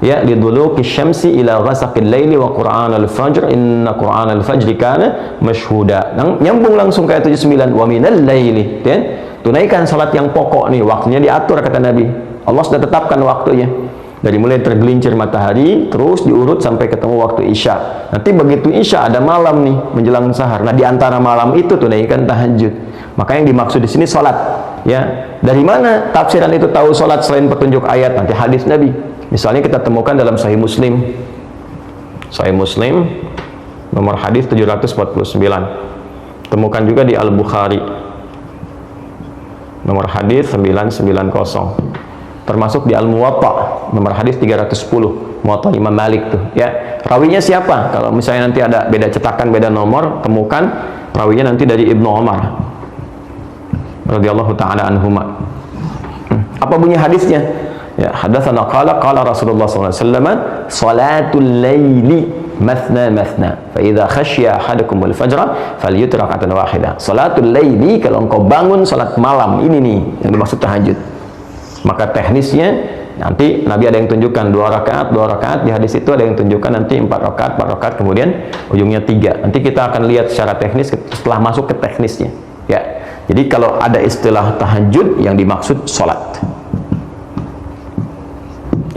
ya liduluki syamsi ila ghasaqil laili wa qur'anal fajr inna qur'anal fajri kana mashhuda. Nyambung langsung ke ayat 79, wa minal laili ya. Tunaikan salat yang pokok nih, waktunya diatur kata Nabi. Allah sudah tetapkan waktunya. Dari mulai tergelincir matahari terus diurut sampai ketemu waktu isya. Nanti begitu isya ada malam nih menjelang sahar. Nah, di antara malam itu tunaikan tahajud. Maka yang dimaksud di sini salat ya. Dari mana tafsiran itu tahu salat selain petunjuk ayat? Nanti hadis Nabi. Misalnya kita temukan dalam Sahih Muslim. Sahih Muslim nomor hadis 749. Temukan juga di Al-Bukhari nomor hadis 990. Termasuk di Al-Muwatta nomor hadis 310. Muwatta Imam Malik tuh, ya. Rawinya siapa? Kalau misalnya nanti ada beda cetakan, beda nomor, temukan rawinya nanti dari Ibnu Umar radhiyallahu taala anhuma. Apa bunyi hadisnya? Ya, hadatsana qala Rasulullah sallallahu alaihi wasallam, salatul laili mathna mathna, fa idza khasya ahadakum al-fajra falyutir rak'atan wahidah. Salatul laili, kalau engkau bangun salat malam, ini nih yang dimaksud tahajud. Maka teknisnya nanti Nabi ada yang tunjukkan 2 rakaat, di hadis itu ada yang tunjukkan nanti 4 rakaat, kemudian ujungnya 3. Nanti kita akan lihat secara teknis setelah masuk ke teknisnya, ya. Jadi kalau ada istilah tahajud, yang dimaksud salat,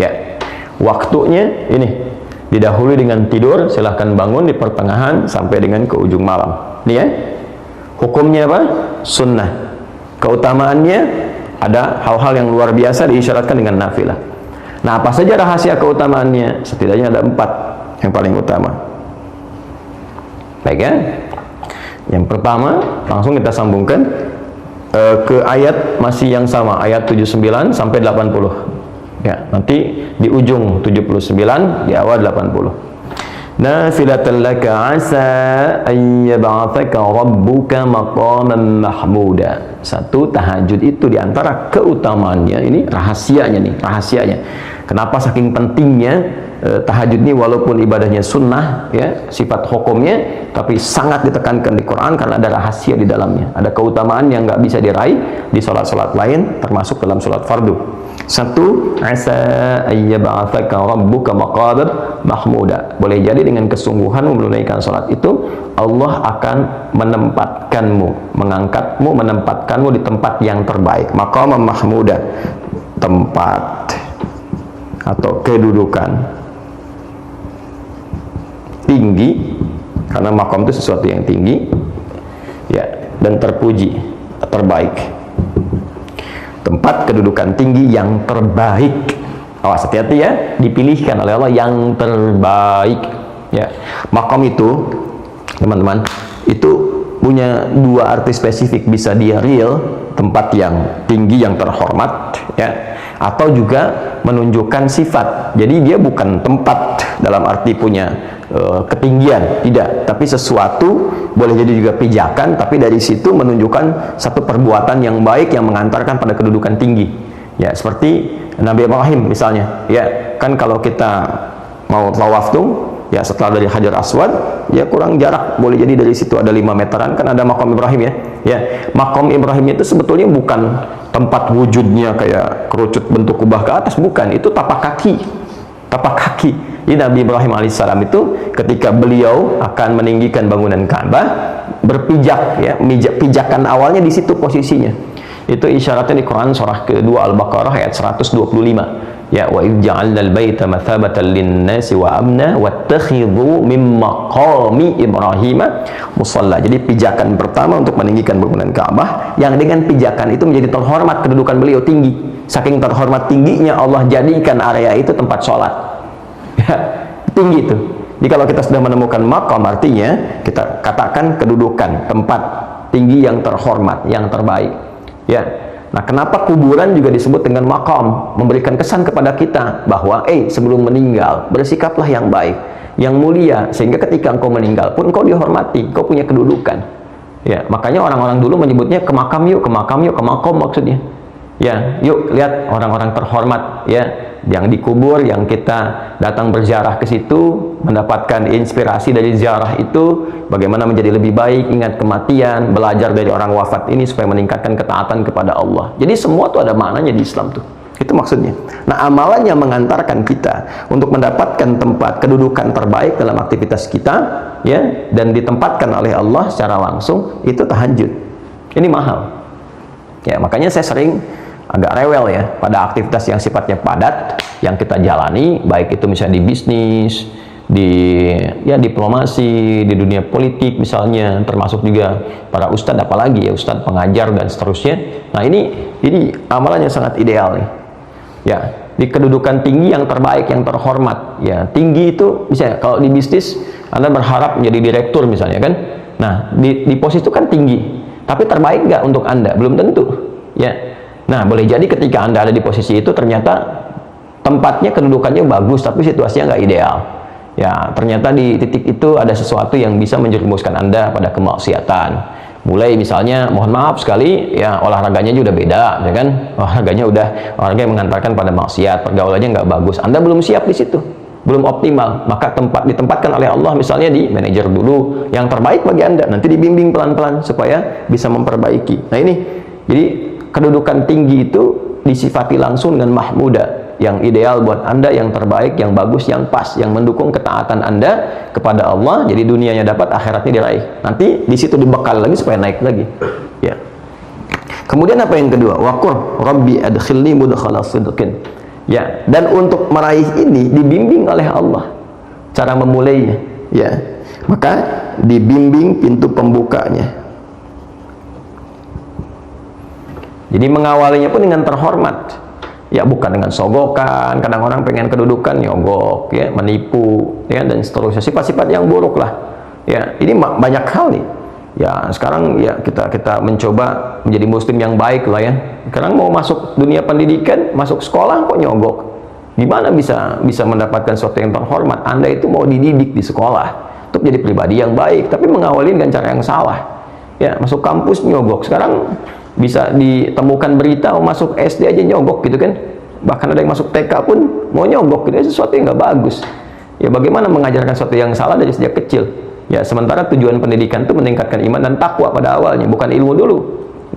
ya. Waktunya ini didahului dengan tidur, silahkan bangun di pertengahan sampai dengan ke ujung malam. Ini ya. Hukumnya apa? Sunnah. Keutamaannya ada hal-hal yang luar biasa diisyaratkan dengan nafilah. Nah, apa saja rahasia keutamaannya? Setidaknya ada 4 yang paling utama. Baik ya. Yang pertama, langsung kita sambungkan ke ayat masih yang sama, ayat 79 sampai 80. Ya, nanti di ujung 79, di awal 80. Nafilatan laka asa an yab'athaka rabbuka maqaman mahmuda. Satu, tahajud itu diantara keutamaannya, ini rahasianya. Kenapa saking pentingnya tahajud ini, walaupun ibadahnya sunnah, ya, sifat hukumnya, tapi sangat ditekankan di Quran karena ada rahasia di dalamnya, ada keutamaan yang nggak bisa diraih di sholat-sholat lain, termasuk dalam sholat fardu. Satu, asa ayyab'atsaka rabbuka maqaman mahmuda. Boleh jadi dengan kesungguhanmu menunaikan sholat itu, Allah akan menempatkanmu, mengangkatmu, menempatkanmu di tempat yang terbaik. Maqaman mahmuda, tempat atau kedudukan tinggi, karena makom itu sesuatu yang tinggi, ya, dan terpuji, terbaik. Tempat kedudukan tinggi yang terbaik. Awas, hati-hati ya, dipilihkan oleh Allah yang terbaik, ya. Makom itu, teman-teman, itu punya 2 arti spesifik. Bisa dia real, tempat yang tinggi, yang terhormat, ya, atau juga menunjukkan sifat. Jadi dia bukan tempat dalam arti punya ketinggian, tidak, tapi sesuatu, boleh jadi juga pijakan, tapi dari situ menunjukkan satu perbuatan yang baik yang mengantarkan pada kedudukan tinggi, ya. Seperti Nabi Ibrahim misalnya, ya kan, kalau kita mau tawaf tuh, ya, setelah dari Hajar Aswad, ya, kurang jarak, boleh jadi dari situ ada 5 meteran, kan ada makom Ibrahim, ya. Ya, makom Ibrahim itu sebetulnya bukan tempat wujudnya kayak kerucut bentuk kubah ke atas, bukan, itu tapak kaki. Jadi Nabi Ibrahim alaihissalam itu ketika beliau akan meninggikan bangunan Ka'bah, berpijak, ya, pijakan awalnya di situ posisinya. Itu isyaratnya di Quran surah kedua Al-Baqarah ayat 125. Ya, wa idh ja'alnal baita mathabatan lin-nasi wa amna wattakhidhu min maqami Ibrahim musalla. Jadi pijakan pertama untuk meninggikan bangunan Ka'bah, yang dengan pijakan itu menjadi terhormat, kedudukan beliau tinggi. Saking terhormat tingginya, Allah jadikan area itu tempat sholat, ya, tinggi itu. Jadi kalau kita sudah menemukan maqam, artinya kita katakan kedudukan, tempat tinggi yang terhormat, yang terbaik, ya. Nah, kenapa kuburan juga disebut dengan maqam? Memberikan kesan kepada kita bahwa sebelum meninggal bersikaplah yang baik, yang mulia, sehingga ketika engkau meninggal pun engkau dihormati, engkau punya kedudukan, ya. Makanya orang-orang dulu menyebutnya ke makam yuk, ke makom maksudnya, ya. Yuk lihat orang-orang terhormat, ya, yang dikubur, yang kita datang berziarah ke situ, mendapatkan inspirasi dari ziarah itu, bagaimana menjadi lebih baik, ingat kematian, belajar dari orang wafat ini supaya meningkatkan ketaatan kepada Allah. Jadi semua tuh ada maknanya di Islam tuh. Itu maksudnya. Nah, amalan yang mengantarkan kita untuk mendapatkan tempat kedudukan terbaik dalam aktivitas kita, ya, dan ditempatkan oleh Allah secara langsung, itu tahajud. Ini mahal. Ya, makanya saya sering agak rewel, ya, pada aktivitas yang sifatnya padat yang kita jalani, baik itu misalnya di bisnis, di, ya, diplomasi, di dunia politik misalnya, termasuk juga para ustadz, apalagi ya ustadz pengajar dan seterusnya. Nah, ini amalannya sangat ideal nih, ya, di kedudukan tinggi yang terbaik, yang terhormat, ya. Tinggi itu misalnya kalau di bisnis Anda berharap menjadi direktur misalnya, kan. Nah, di posisi itu kan tinggi, tapi terbaik nggak untuk Anda? Belum tentu, ya. Nah, boleh jadi ketika Anda ada di posisi itu ternyata tempatnya, kedudukannya bagus, tapi situasinya nggak ideal. Ya, ternyata di titik itu ada sesuatu yang bisa menjerumuskan Anda pada kemaksiatan. Mulai misalnya, mohon maaf sekali, ya olahraganya juga udah beda, ya kan? Olahraganya udah olahraga yang mengantarkan pada maksiat, pergaulannya nggak bagus. Anda belum siap di situ, belum optimal. Maka ditempatkan oleh Allah misalnya di manajer dulu, yang terbaik bagi Anda. Nanti dibimbing pelan-pelan supaya bisa memperbaiki. Nah ini, jadi kedudukan tinggi itu disifati langsung dengan mahmuda, yang ideal buat Anda, yang terbaik, yang bagus, yang pas, yang mendukung ketaatan Anda kepada Allah. Jadi dunianya dapat, akhiratnya diraih. Nanti di situ dibekal lagi supaya naik lagi. Ya. Kemudian apa yang kedua? Waqur Rabbi adkhilni mudkhala sidqin. Ya, dan untuk meraih ini dibimbing oleh Allah cara memulainya. Ya. Maka dibimbing pintu pembukanya. Jadi mengawalinya pun dengan terhormat. Ya, bukan dengan sogokan. Kadang orang pengen kedudukan, nyogok, ya, menipu, ya, dan seterusnya. Sifat-sifat yang buruk lah. Ya, ini banyak hal nih. Ya, sekarang ya kita mencoba menjadi muslim yang baik lah ya. Sekarang mau masuk dunia pendidikan, masuk sekolah kok nyogok. Gimana bisa mendapatkan sesuatu yang terhormat? Anda itu mau dididik di sekolah untuk jadi pribadi yang baik, tapi mengawali dengan cara yang salah. Ya, masuk kampus nyogok. Sekarang bisa ditemukan berita mau masuk SD aja nyogok gitu kan. Bahkan ada yang masuk TK pun mau nyogok gitu. Sesuatu yang nggak bagus. Ya, bagaimana mengajarkan sesuatu yang salah dari sejak kecil? Ya, sementara tujuan pendidikan itu meningkatkan iman dan takwa pada awalnya, bukan ilmu dulu.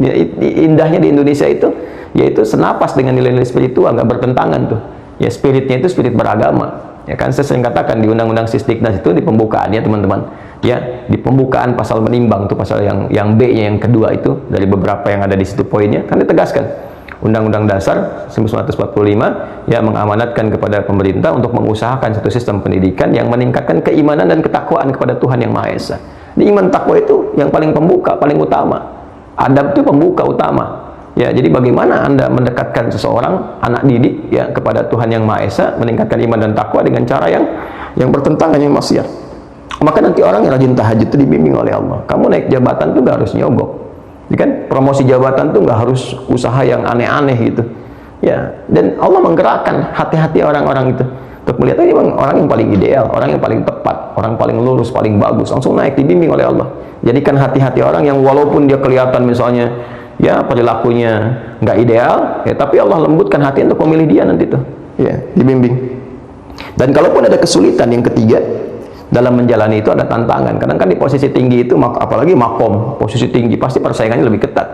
Ya, indahnya di Indonesia itu yaitu senapas dengan nilai-nilai spiritual, nggak bertentangan tuh. Ya, spiritnya itu spirit beragama. Ya kan, saya sering katakan di Undang-Undang Sisdiknas itu di pembukaannya teman-teman, ya, di pembukaan pasal menimbang itu pasal yang B-nya yang kedua itu dari beberapa yang ada di situ poinnya kan ditegaskan Undang-Undang Dasar 1945 ya mengamanatkan kepada pemerintah untuk mengusahakan satu sistem pendidikan yang meningkatkan keimanan dan ketakwaan kepada Tuhan Yang Maha Esa. Di iman takwa itu yang paling pembuka, paling utama. Adab itu pembuka utama. Ya, jadi bagaimana Anda mendekatkan seseorang, anak didik ya kepada Tuhan Yang Maha Esa, meningkatkan iman dan takwa dengan cara yang bertentangan yang maksiat. Maka nanti orang yang rajin tahajud itu dibimbing oleh Allah. Kamu naik jabatan tuh gak harus nyogok. Ya kan? Promosi jabatan tuh gak harus usaha yang aneh-aneh gitu. Ya, dan Allah menggerakkan hati-hati orang-orang itu untuk melihat ini orang yang paling ideal, orang yang paling tepat, orang paling lurus, paling bagus, langsung naik dibimbing oleh Allah. Jadikan hati-hati orang yang walaupun dia kelihatan misalnya ya perilakunya nggak ideal, ya, tapi Allah lembutkan hati untuk memilih dia nanti tuh, ya, dibimbing. Dan kalaupun ada kesulitan yang ketiga dalam menjalani itu ada tantangan. Kadang kan di posisi tinggi itu, apalagi makom, posisi tinggi pasti persaingannya lebih ketat.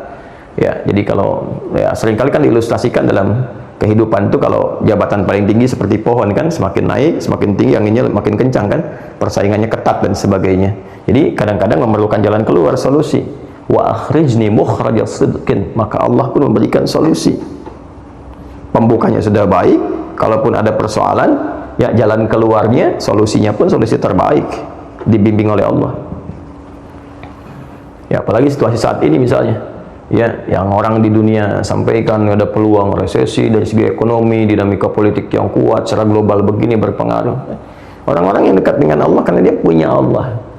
Ya, jadi kalau ya seringkali kan diilustrasikan dalam kehidupan itu kalau jabatan paling tinggi seperti pohon kan, semakin naik, semakin tinggi anginnya makin kencang kan, persaingannya ketat dan sebagainya. Jadi kadang-kadang memerlukan jalan keluar, solusi. Wa akhrijni mukhraja sidqin, maka Allah pun memberikan solusi. Pembukanya sudah baik, kalaupun ada persoalan, ya jalan keluarnya, solusinya pun solusi terbaik, dibimbing oleh Allah. Ya, apalagi situasi saat ini misalnya, ya, yang orang di dunia sampaikan ada peluang resesi dari segi ekonomi, dinamika politik yang kuat secara global begini berpengaruh. Orang-orang yang dekat dengan Allah karena dia punya Allah.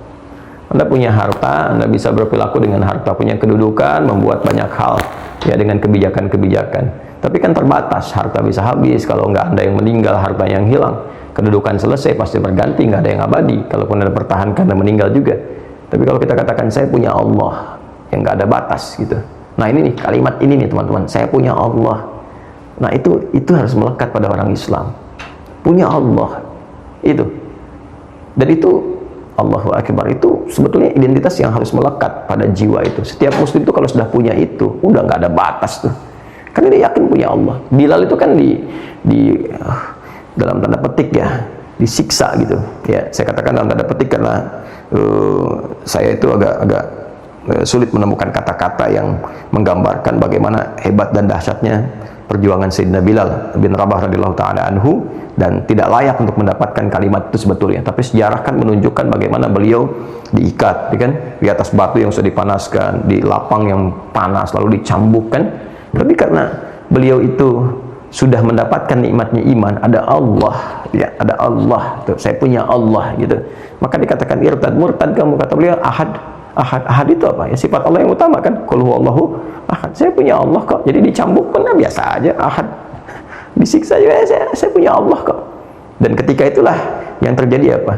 Anda punya harta, Anda bisa berperilaku dengan harta, punya kedudukan, membuat banyak hal ya dengan kebijakan-kebijakan. Tapi kan terbatas, harta bisa habis kalau nggak Anda yang meninggal, harta yang hilang. Kedudukan selesai pasti berganti, nggak ada yang abadi. Kalaupun Anda pertahankan dan meninggal juga. Tapi kalau kita katakan saya punya Allah yang nggak ada batas gitu. Nah ini nih kalimat ini nih teman-teman, saya punya Allah. Nah itu harus melekat pada orang Islam. Punya Allah itu, dan itu Allahu Akbar itu sebetulnya identitas yang harus melekat pada jiwa itu. Setiap muslim itu kalau sudah punya itu, udah nggak ada batas tuh. Karena dia yakin punya Allah. Bilal itu kan dalam tanda petik ya, disiksa gitu. Ya, saya katakan dalam tanda petik karena saya itu agak sulit menemukan kata-kata yang menggambarkan bagaimana hebat dan dahsyatnya perjuangan Sayyidina Bilal bin Rabah radhiyallahu taala anhu, dan tidak layak untuk mendapatkan kalimat itu sebetulnya. Tapi sejarah kan menunjukkan bagaimana beliau diikat, kan, di atas batu yang sudah dipanaskan, di lapang yang panas, lalu dicambukkan. Tapi karena beliau itu sudah mendapatkan nikmatnya iman, ada Allah, ya, ada Allah, tuh, saya punya Allah gitu. Maka dikatakan irtad murtad kamu, kata beliau ahad. Ahad itu apa? Ya sifat Allah yang utama kan. Qul huwallahu ahad. Saya punya Allah kok. Jadi dicambuk pun biasa aja ahad. disiksa juga, saya punya Allah kok. Dan ketika itulah yang terjadi apa?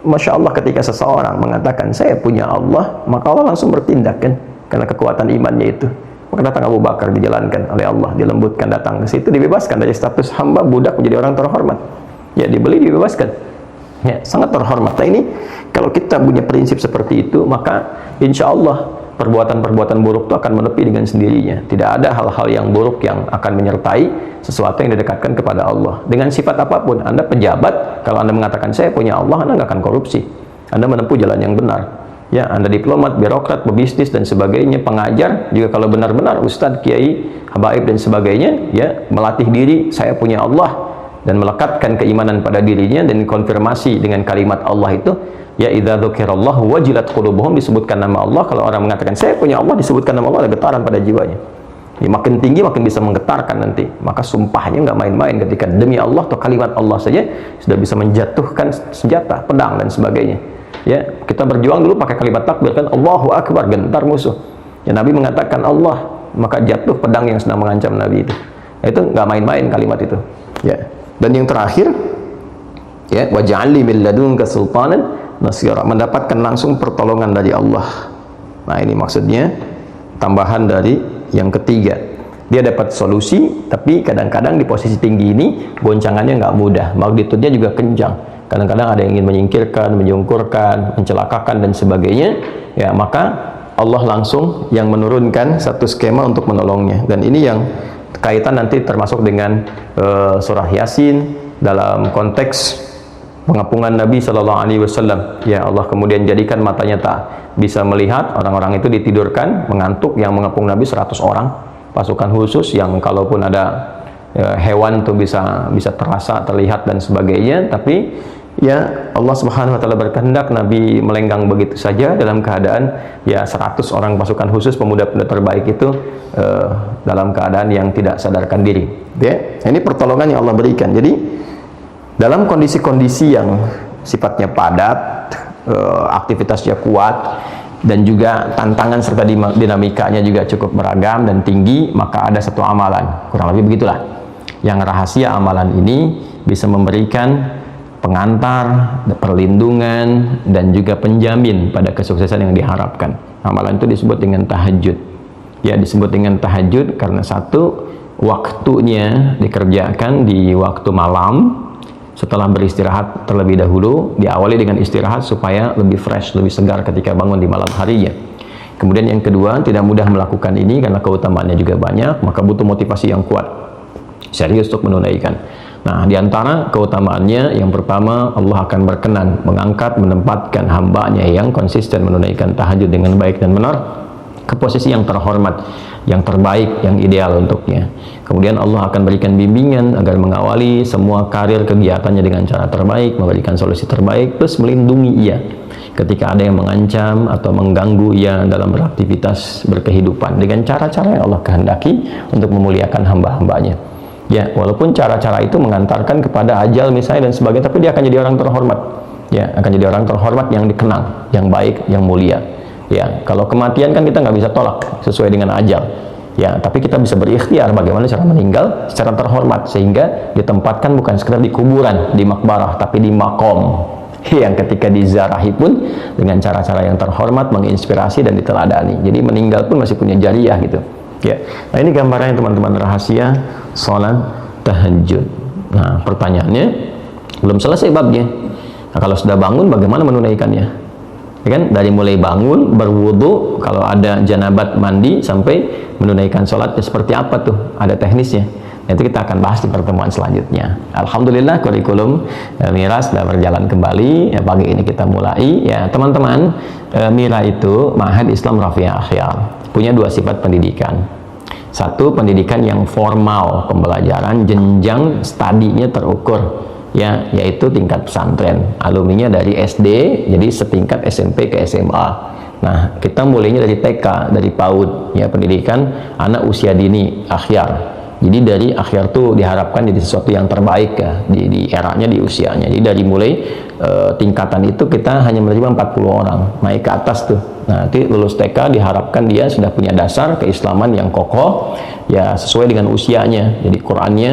Masya Allah, ketika seseorang mengatakan saya punya Allah, maka Allah langsung bertindak kan, karena kekuatan imannya itu. Maka datang Abu Bakar, dijalankan oleh Allah, dilembutkan, datang ke situ, dibebaskan dari status hamba budak menjadi orang terhormat. Ya, dibeli, dibebaskan. Ya, sangat terhormat. Nah, ini kalau kita punya prinsip seperti itu, maka insya Allah perbuatan-perbuatan buruk itu akan menepi dengan sendirinya. Tidak ada hal-hal yang buruk yang akan menyertai sesuatu yang didekatkan kepada Allah. Dengan sifat apapun, Anda pejabat, kalau Anda mengatakan saya punya Allah, Anda nggak akan korupsi. Anda menempuh jalan yang benar. Ya, Anda diplomat, birokrat, pebisnis dan sebagainya, pengajar, juga kalau benar-benar ustadz, kiai, habaib dan sebagainya, ya, melatih diri saya punya Allah dan melekatkan keimanan pada dirinya dan konfirmasi dengan kalimat Allah itu, ya idza dzukirallahu wajilat qulubuhum, disebutkan nama Allah. Kalau orang mengatakan saya punya Allah, disebutkan nama Allah, ada getaran pada jiwanya. Ya, makin tinggi makin bisa menggetarkan nanti. Maka sumpahnya nggak main-main, ketika demi Allah atau kalimat Allah saja sudah bisa menjatuhkan senjata, pedang dan sebagainya. Ya, kita berjuang dulu pakai kalimat takbir kan, Allahu Akbar, gentar musuh. Ya, Nabi mengatakan Allah, maka jatuh pedang yang sedang mengancam Nabi itu. Nah, itu nggak main-main kalimat itu. Ya. Dan yang terakhir, ya, waj'alni min ladunka sultanan nasira, mendapatkan langsung pertolongan dari Allah. Nah, ini maksudnya tambahan dari yang ketiga. Dia dapat solusi, tapi kadang-kadang di posisi tinggi ini goncangannya nggak mudah, magnitudenya juga kencang. Kadang-kadang ada yang ingin menyingkirkan, menyungkurkan, mencelakakan dan sebagainya. Ya, maka Allah langsung yang menurunkan satu skema untuk menolongnya. Dan ini yang kaitan nanti termasuk dengan surah Yasin dalam konteks pengepungan Nabi Shallallahu Alaihi Wasallam. Ya, Allah kemudian jadikan matanya tak bisa melihat, orang-orang itu ditidurkan, mengantuk. Yang mengepung Nabi 100 orang, pasukan khusus yang kalaupun ada hewan tuh bisa terasa, terlihat dan sebagainya. Tapi ya, Allah Subhanahu wa taala berkehendak Nabi melenggang begitu saja dalam keadaan ya 100 orang pasukan khusus pemuda-pemuda terbaik itu dalam keadaan yang tidak sadarkan diri. Ya, ini pertolongan yang Allah berikan. Jadi dalam kondisi-kondisi yang sifatnya padat, aktivitasnya kuat dan juga tantangan serta dinamikanya juga cukup beragam dan tinggi, maka ada satu amalan, kurang lebih begitulah, yang rahasia amalan ini bisa memberikan pengantar, perlindungan, dan juga penjamin pada kesuksesan yang diharapkan. Amalan itu disebut dengan tahajud. Ya, disebut dengan tahajud karena satu, waktunya dikerjakan di waktu malam setelah beristirahat terlebih dahulu, diawali dengan istirahat supaya lebih fresh, lebih segar ketika bangun di malam harinya. Kemudian yang kedua, tidak mudah melakukan ini karena keutamaannya juga banyak, maka butuh motivasi yang kuat, serius untuk menunaikan. Nah, diantara keutamaannya yang pertama, Allah akan berkenan mengangkat, menempatkan hambanya yang konsisten menunaikan tahajud dengan baik dan benar ke posisi yang terhormat, yang terbaik, yang ideal untuknya. Kemudian Allah akan berikan bimbingan agar mengawali semua karir kegiatannya dengan cara terbaik, memberikan solusi terbaik, plus melindungi ia ketika ada yang mengancam atau mengganggu ia dalam beraktivitas berkehidupan dengan cara-cara yang Allah kehendaki untuk memuliakan hamba-hambanya. Ya, walaupun cara-cara itu mengantarkan kepada ajal misalnya dan sebagainya, tapi dia akan jadi orang terhormat. Ya, akan jadi orang terhormat yang dikenang, yang baik, yang mulia. Ya, kalau kematian kan kita nggak bisa tolak sesuai dengan ajal. Ya, tapi kita bisa berikhtiar bagaimana cara meninggal secara terhormat, sehingga ditempatkan bukan sekedar di kuburan, di makbarah, tapi di makom yang ketika dizarahi pun dengan cara-cara yang terhormat, menginspirasi dan diteladani. Jadi meninggal pun masih punya jariah gitu. Ya, nah ini gambarannya teman-teman, rahasia sholat tahajud. Nah, pertanyaannya belum selesai babnya. Nah, kalau sudah bangun bagaimana menunaikannya? Ya kan, dari mulai bangun, berwudu, kalau ada janabat mandi sampai menunaikan sholatnya seperti apa tuh? Ada teknisnya. Nah, itu kita akan bahas di pertemuan selanjutnya. Alhamdulillah kurikulum Mira sudah berjalan kembali. Ya, pagi ini kita mulai. Ya, teman-teman, Mira itu Ma'had Islam Rafi'ah Akhyar, punya dua sifat pendidikan. Satu, pendidikan yang formal, pembelajaran jenjang studinya terukur, ya, yaitu tingkat pesantren, alumninya dari SD, jadi setingkat SMP ke SMA. Nah, kita mulainya dari TK, dari PAUD, ya, pendidikan anak usia dini akhyar, Jadi dari akhir tuh diharapkan jadi sesuatu yang terbaik ya di eranya, di usianya. Jadi dari mulai tingkatan itu kita hanya menerima 40 orang, naik ke atas tuh. Nah, nanti lulus TK diharapkan dia sudah punya dasar keislaman yang kokoh ya sesuai dengan usianya. Jadi Qur'annya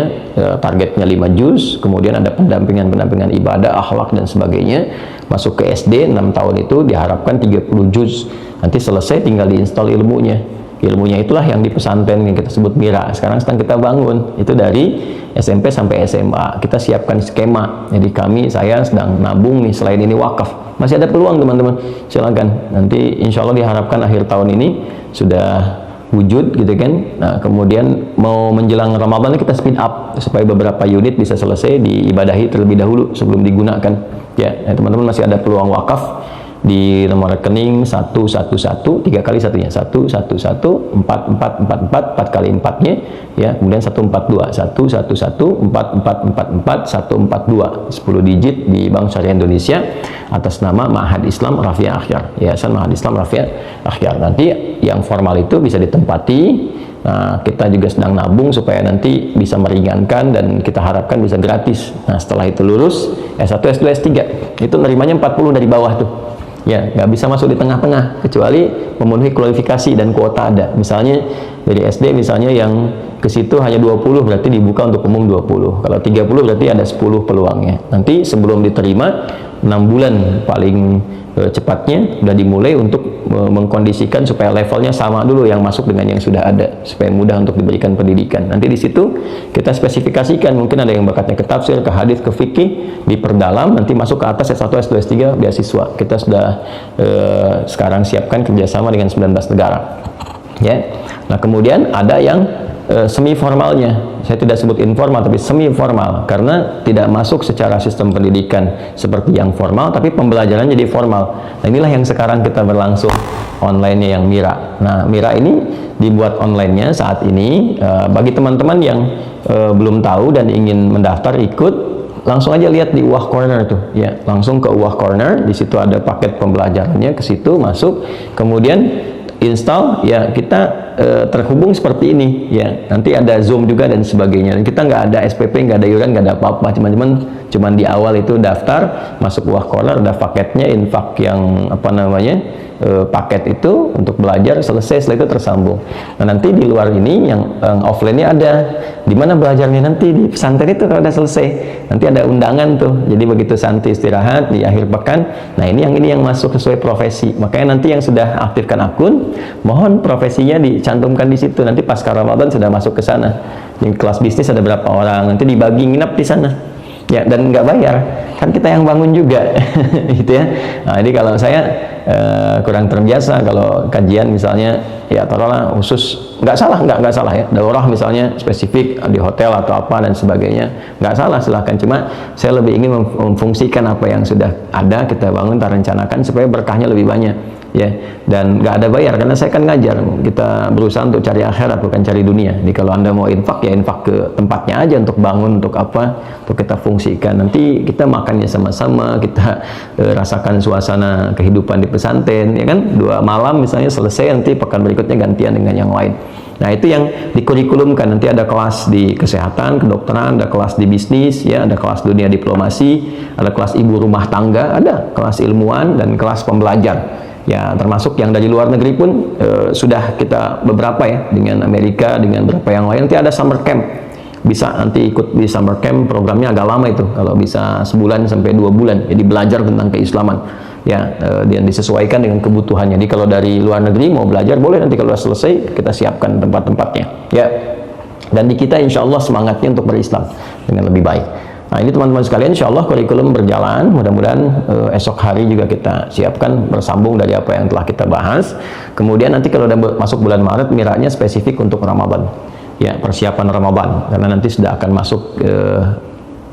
targetnya 5 juz, kemudian ada pendampingan ibadah, akhlak dan sebagainya. Masuk ke SD 6 tahun itu diharapkan 30 juz. Nanti selesai tinggal diinstal ilmunya. Ilmunya itulah yang di pesantren yang kita sebut Mira. Sekarang sedang kita bangun. Itu dari SMP sampai SMA. Kita siapkan skema. Jadi saya sedang nabung nih, selain ini wakaf. Masih ada peluang teman-teman. Silakan. Nanti insya Allah diharapkan akhir tahun ini sudah wujud gitu kan. Nah, kemudian mau menjelang Ramadan kita speed up supaya beberapa unit bisa selesai diibadahi terlebih dahulu sebelum digunakan. Ya, teman-teman masih ada peluang wakaf di nomor rekening 111 3 kali satunya 111 4444 4 kali 4-nya ya, kemudian 142 111 4444 142 10 digit di Bank Syariah Indonesia atas nama Ma'had Islam Rafiah Akhyar, Yayasan Ma'had Islam Rafiah Akhyar. Nanti yang formal itu bisa ditempati. Nah, kita juga sedang nabung supaya nanti bisa meringankan dan kita harapkan bisa gratis. Nah, setelah itu lulus S1, S2, S3 itu nerimanya 40 dari bawah tuh. Ya, nggak bisa masuk di tengah-tengah kecuali memenuhi kualifikasi dan kuota ada. Misalnya dari SD misalnya yang ke situ hanya 20 berarti dibuka untuk umum 20. Kalau 30 berarti ada 10 peluangnya. Nanti sebelum diterima 6 bulan paling cepatnya sudah dimulai untuk mengkondisikan supaya levelnya sama dulu yang masuk dengan yang sudah ada supaya mudah untuk diberikan pendidikan. Nanti di situ kita spesifikasikan, mungkin ada yang bakatnya ke tafsir, ke hadis, ke fikih, diperdalam, nanti masuk ke atas S1, S2, S3 beasiswa. Kita sudah sekarang siapkan kerjasama dengan 19 negara. Ya. Nah, kemudian ada yang semi formalnya. Saya tidak sebut informal tapi semi formal karena tidak masuk secara sistem pendidikan seperti yang formal tapi pembelajarannya jadi formal. Nah, inilah yang sekarang kita berlangsung online-nya yang Mira. Nah, Mira ini dibuat online-nya saat ini bagi teman-teman yang belum tahu dan ingin mendaftar ikut, langsung aja lihat di UWAH Corner tuh ya, langsung ke UWAH Corner, di situ ada paket pembelajarannya, ke situ masuk, kemudian install ya, kita terhubung seperti ini ya, nanti ada Zoom juga dan sebagainya, dan kita nggak ada SPP, nggak ada iuran, nggak ada apa-apa, cuman di awal itu daftar masuk UWAH Corner, ada paketnya, infak yang apa namanya paket itu untuk belajar, selesai, setelah itu tersambung. Nah, nanti di luar ini yang offline-nya ada, di mana belajarnya nanti di pesantren itu kalau udah selesai, nanti ada undangan tuh, jadi begitu santri istirahat di akhir pekan, nah ini yang masuk sesuai profesi, makanya nanti yang sudah aktifkan akun, mohon profesinya dicantumkan di situ, nanti pasca Ramadan sudah masuk ke sana. Di kelas bisnis ada berapa orang, nanti dibagi nginap di sana. Ya, dan nggak bayar, kan kita yang bangun juga gitu ya. Nah, jadi kalau saya kurang terbiasa kalau kajian misalnya ya taruhlah khusus, nggak salah ya, daurah misalnya spesifik di hotel atau apa dan sebagainya, nggak salah, silahkan. Cuma saya lebih ingin memfungsikan apa yang sudah ada kita bangun, kita rencanakan supaya berkahnya lebih banyak ya, dan nggak ada bayar karena saya kan ngajar, kita berusaha untuk cari akhirat bukan cari dunia. Jadi kalau Anda mau infak ya infak ke tempatnya aja, untuk bangun, untuk apa, untuk kita fungsikan, nanti kita makannya sama-sama, kita rasakan suasana kehidupan di pesantren ya kan, 2 malam misalnya selesai, nanti pekan berikutnya gantian dengan yang lain. Nah, itu yang dikurikulumkan. Nanti ada kelas di kesehatan, kedokteran, ada kelas di bisnis ya, ada kelas dunia diplomasi, ada kelas ibu rumah tangga, ada kelas ilmuwan dan kelas pembelajar ya, termasuk yang dari luar negeri pun sudah kita beberapa ya, dengan Amerika, dengan beberapa yang lain. Nanti ada summer camp, bisa nanti ikut di summer camp, programnya agak lama itu, kalau bisa sebulan sampai 2 bulan, jadi belajar tentang keislaman ya, dan disesuaikan dengan kebutuhannya. Jadi kalau dari luar negeri mau belajar boleh, nanti kalau sudah selesai kita siapkan tempat-tempatnya ya, dan di kita insya Allah semangatnya untuk berislam dengan lebih baik. Nah, ini teman-teman sekalian, insya Allah kurikulum berjalan, mudah-mudahan esok hari juga kita siapkan bersambung dari apa yang telah kita bahas. Kemudian nanti kalau udah masuk bulan Maret, Miranya spesifik untuk Ramadan ya, persiapan Ramadan, karena nanti sudah akan masuk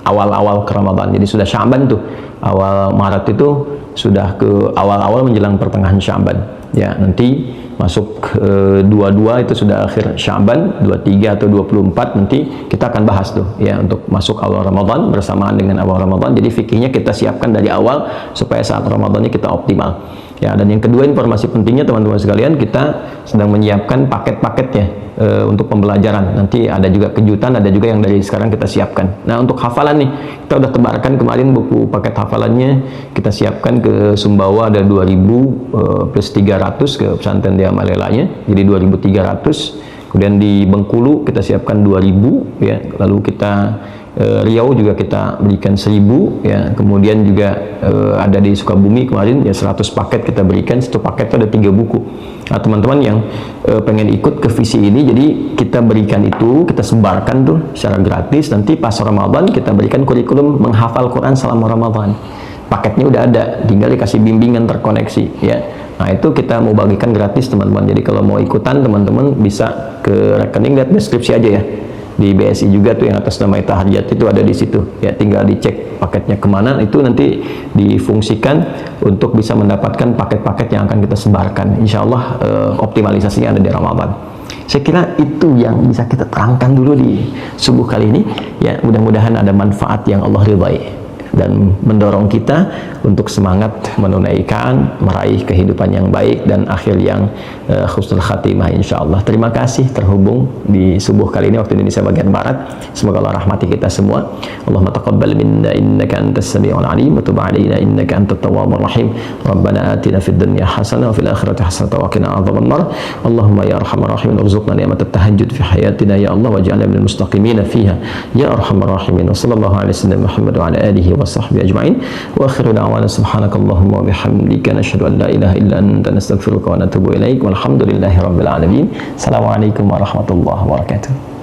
awal-awal ke Ramadan. Jadi sudah Sya'ban tuh, awal Maret itu sudah ke awal-awal menjelang pertengahan Sya'ban ya, nanti masuk 22 itu sudah akhir Sya'ban, 23 atau 24 nanti kita akan bahas tuh ya, untuk masuk awal Ramadan bersamaan dengan awal Ramadan. Jadi fikihnya kita siapkan dari awal supaya saat Ramadannya kita optimal Ya, dan yang kedua informasi pentingnya teman-teman sekalian, kita sedang menyiapkan paket-paketnya untuk pembelajaran. Nanti ada juga kejutan, ada juga yang dari sekarang kita siapkan. Nah, untuk hafalan nih, kita udah tebarkan kemarin buku paket hafalannya, kita siapkan ke Sumbawa ada 2000 plus 300 ke pesantren Dia Malelanya, jadi 2300. Kemudian di Bengkulu kita siapkan 2000 ya, lalu kita Riau juga kita berikan 1000 ya, kemudian juga ada di Sukabumi kemarin ya 100 paket kita berikan. Satu paket itu ada 3 buku. Nah, teman-teman yang pengen ikut ke visi ini, jadi kita berikan itu, kita sebarkan tuh secara gratis. Nanti pas Ramadan kita berikan kurikulum menghafal Quran selama Ramadan. Paketnya udah ada, tinggal dikasih bimbingan terkoneksi ya. Nah, itu kita mau bagikan gratis teman-teman. Jadi kalau mau ikutan teman-teman bisa ke rekening, lihat deskripsi aja ya. Di BSI juga tuh yang atas nama Tahajat itu ada di situ ya, tinggal dicek paketnya kemana, itu nanti difungsikan untuk bisa mendapatkan paket-paket yang akan kita sebarkan. Insya Allah optimalisasinya ada di Ramadan. Saya kira itu yang bisa kita terangkan dulu di subuh kali ini ya, mudah-mudahan ada manfaat yang Allah ridhai dan mendorong kita untuk semangat menunaikan, meraih kehidupan yang baik dan akhir yang husnul khatimah insyaallah. Terima kasih terhubung di subuh kali ini waktu Indonesia bagian Barat. Semoga Allah rahmati kita semua. Allahumma taqabbal minna innaka antas samiul alim wa tub alaina innaka antat tawwabur rahim. Rabbana atina fid dunya hasanah wa fil akhirati hasanah wa qina adzabannar. Allahumma ya arhamar rahimin warzuqna ni'matat tahajjud fi hayatina ya Allah waj'alna minal mustaqimin fiha ya arhamar rahimin. Wassallallahu alaihi wasallam Muhammad wa ala alihi wa sahbihi ajma'in wa akhiru da'wana subhanakallahumma wa bihamdika nashhadu an la ilaha illa anta nastaghfiruka wa natubu ilaik walhamdulillahi rabbil alamin. Assalamualaikum warahmatullahi wabarakatuh.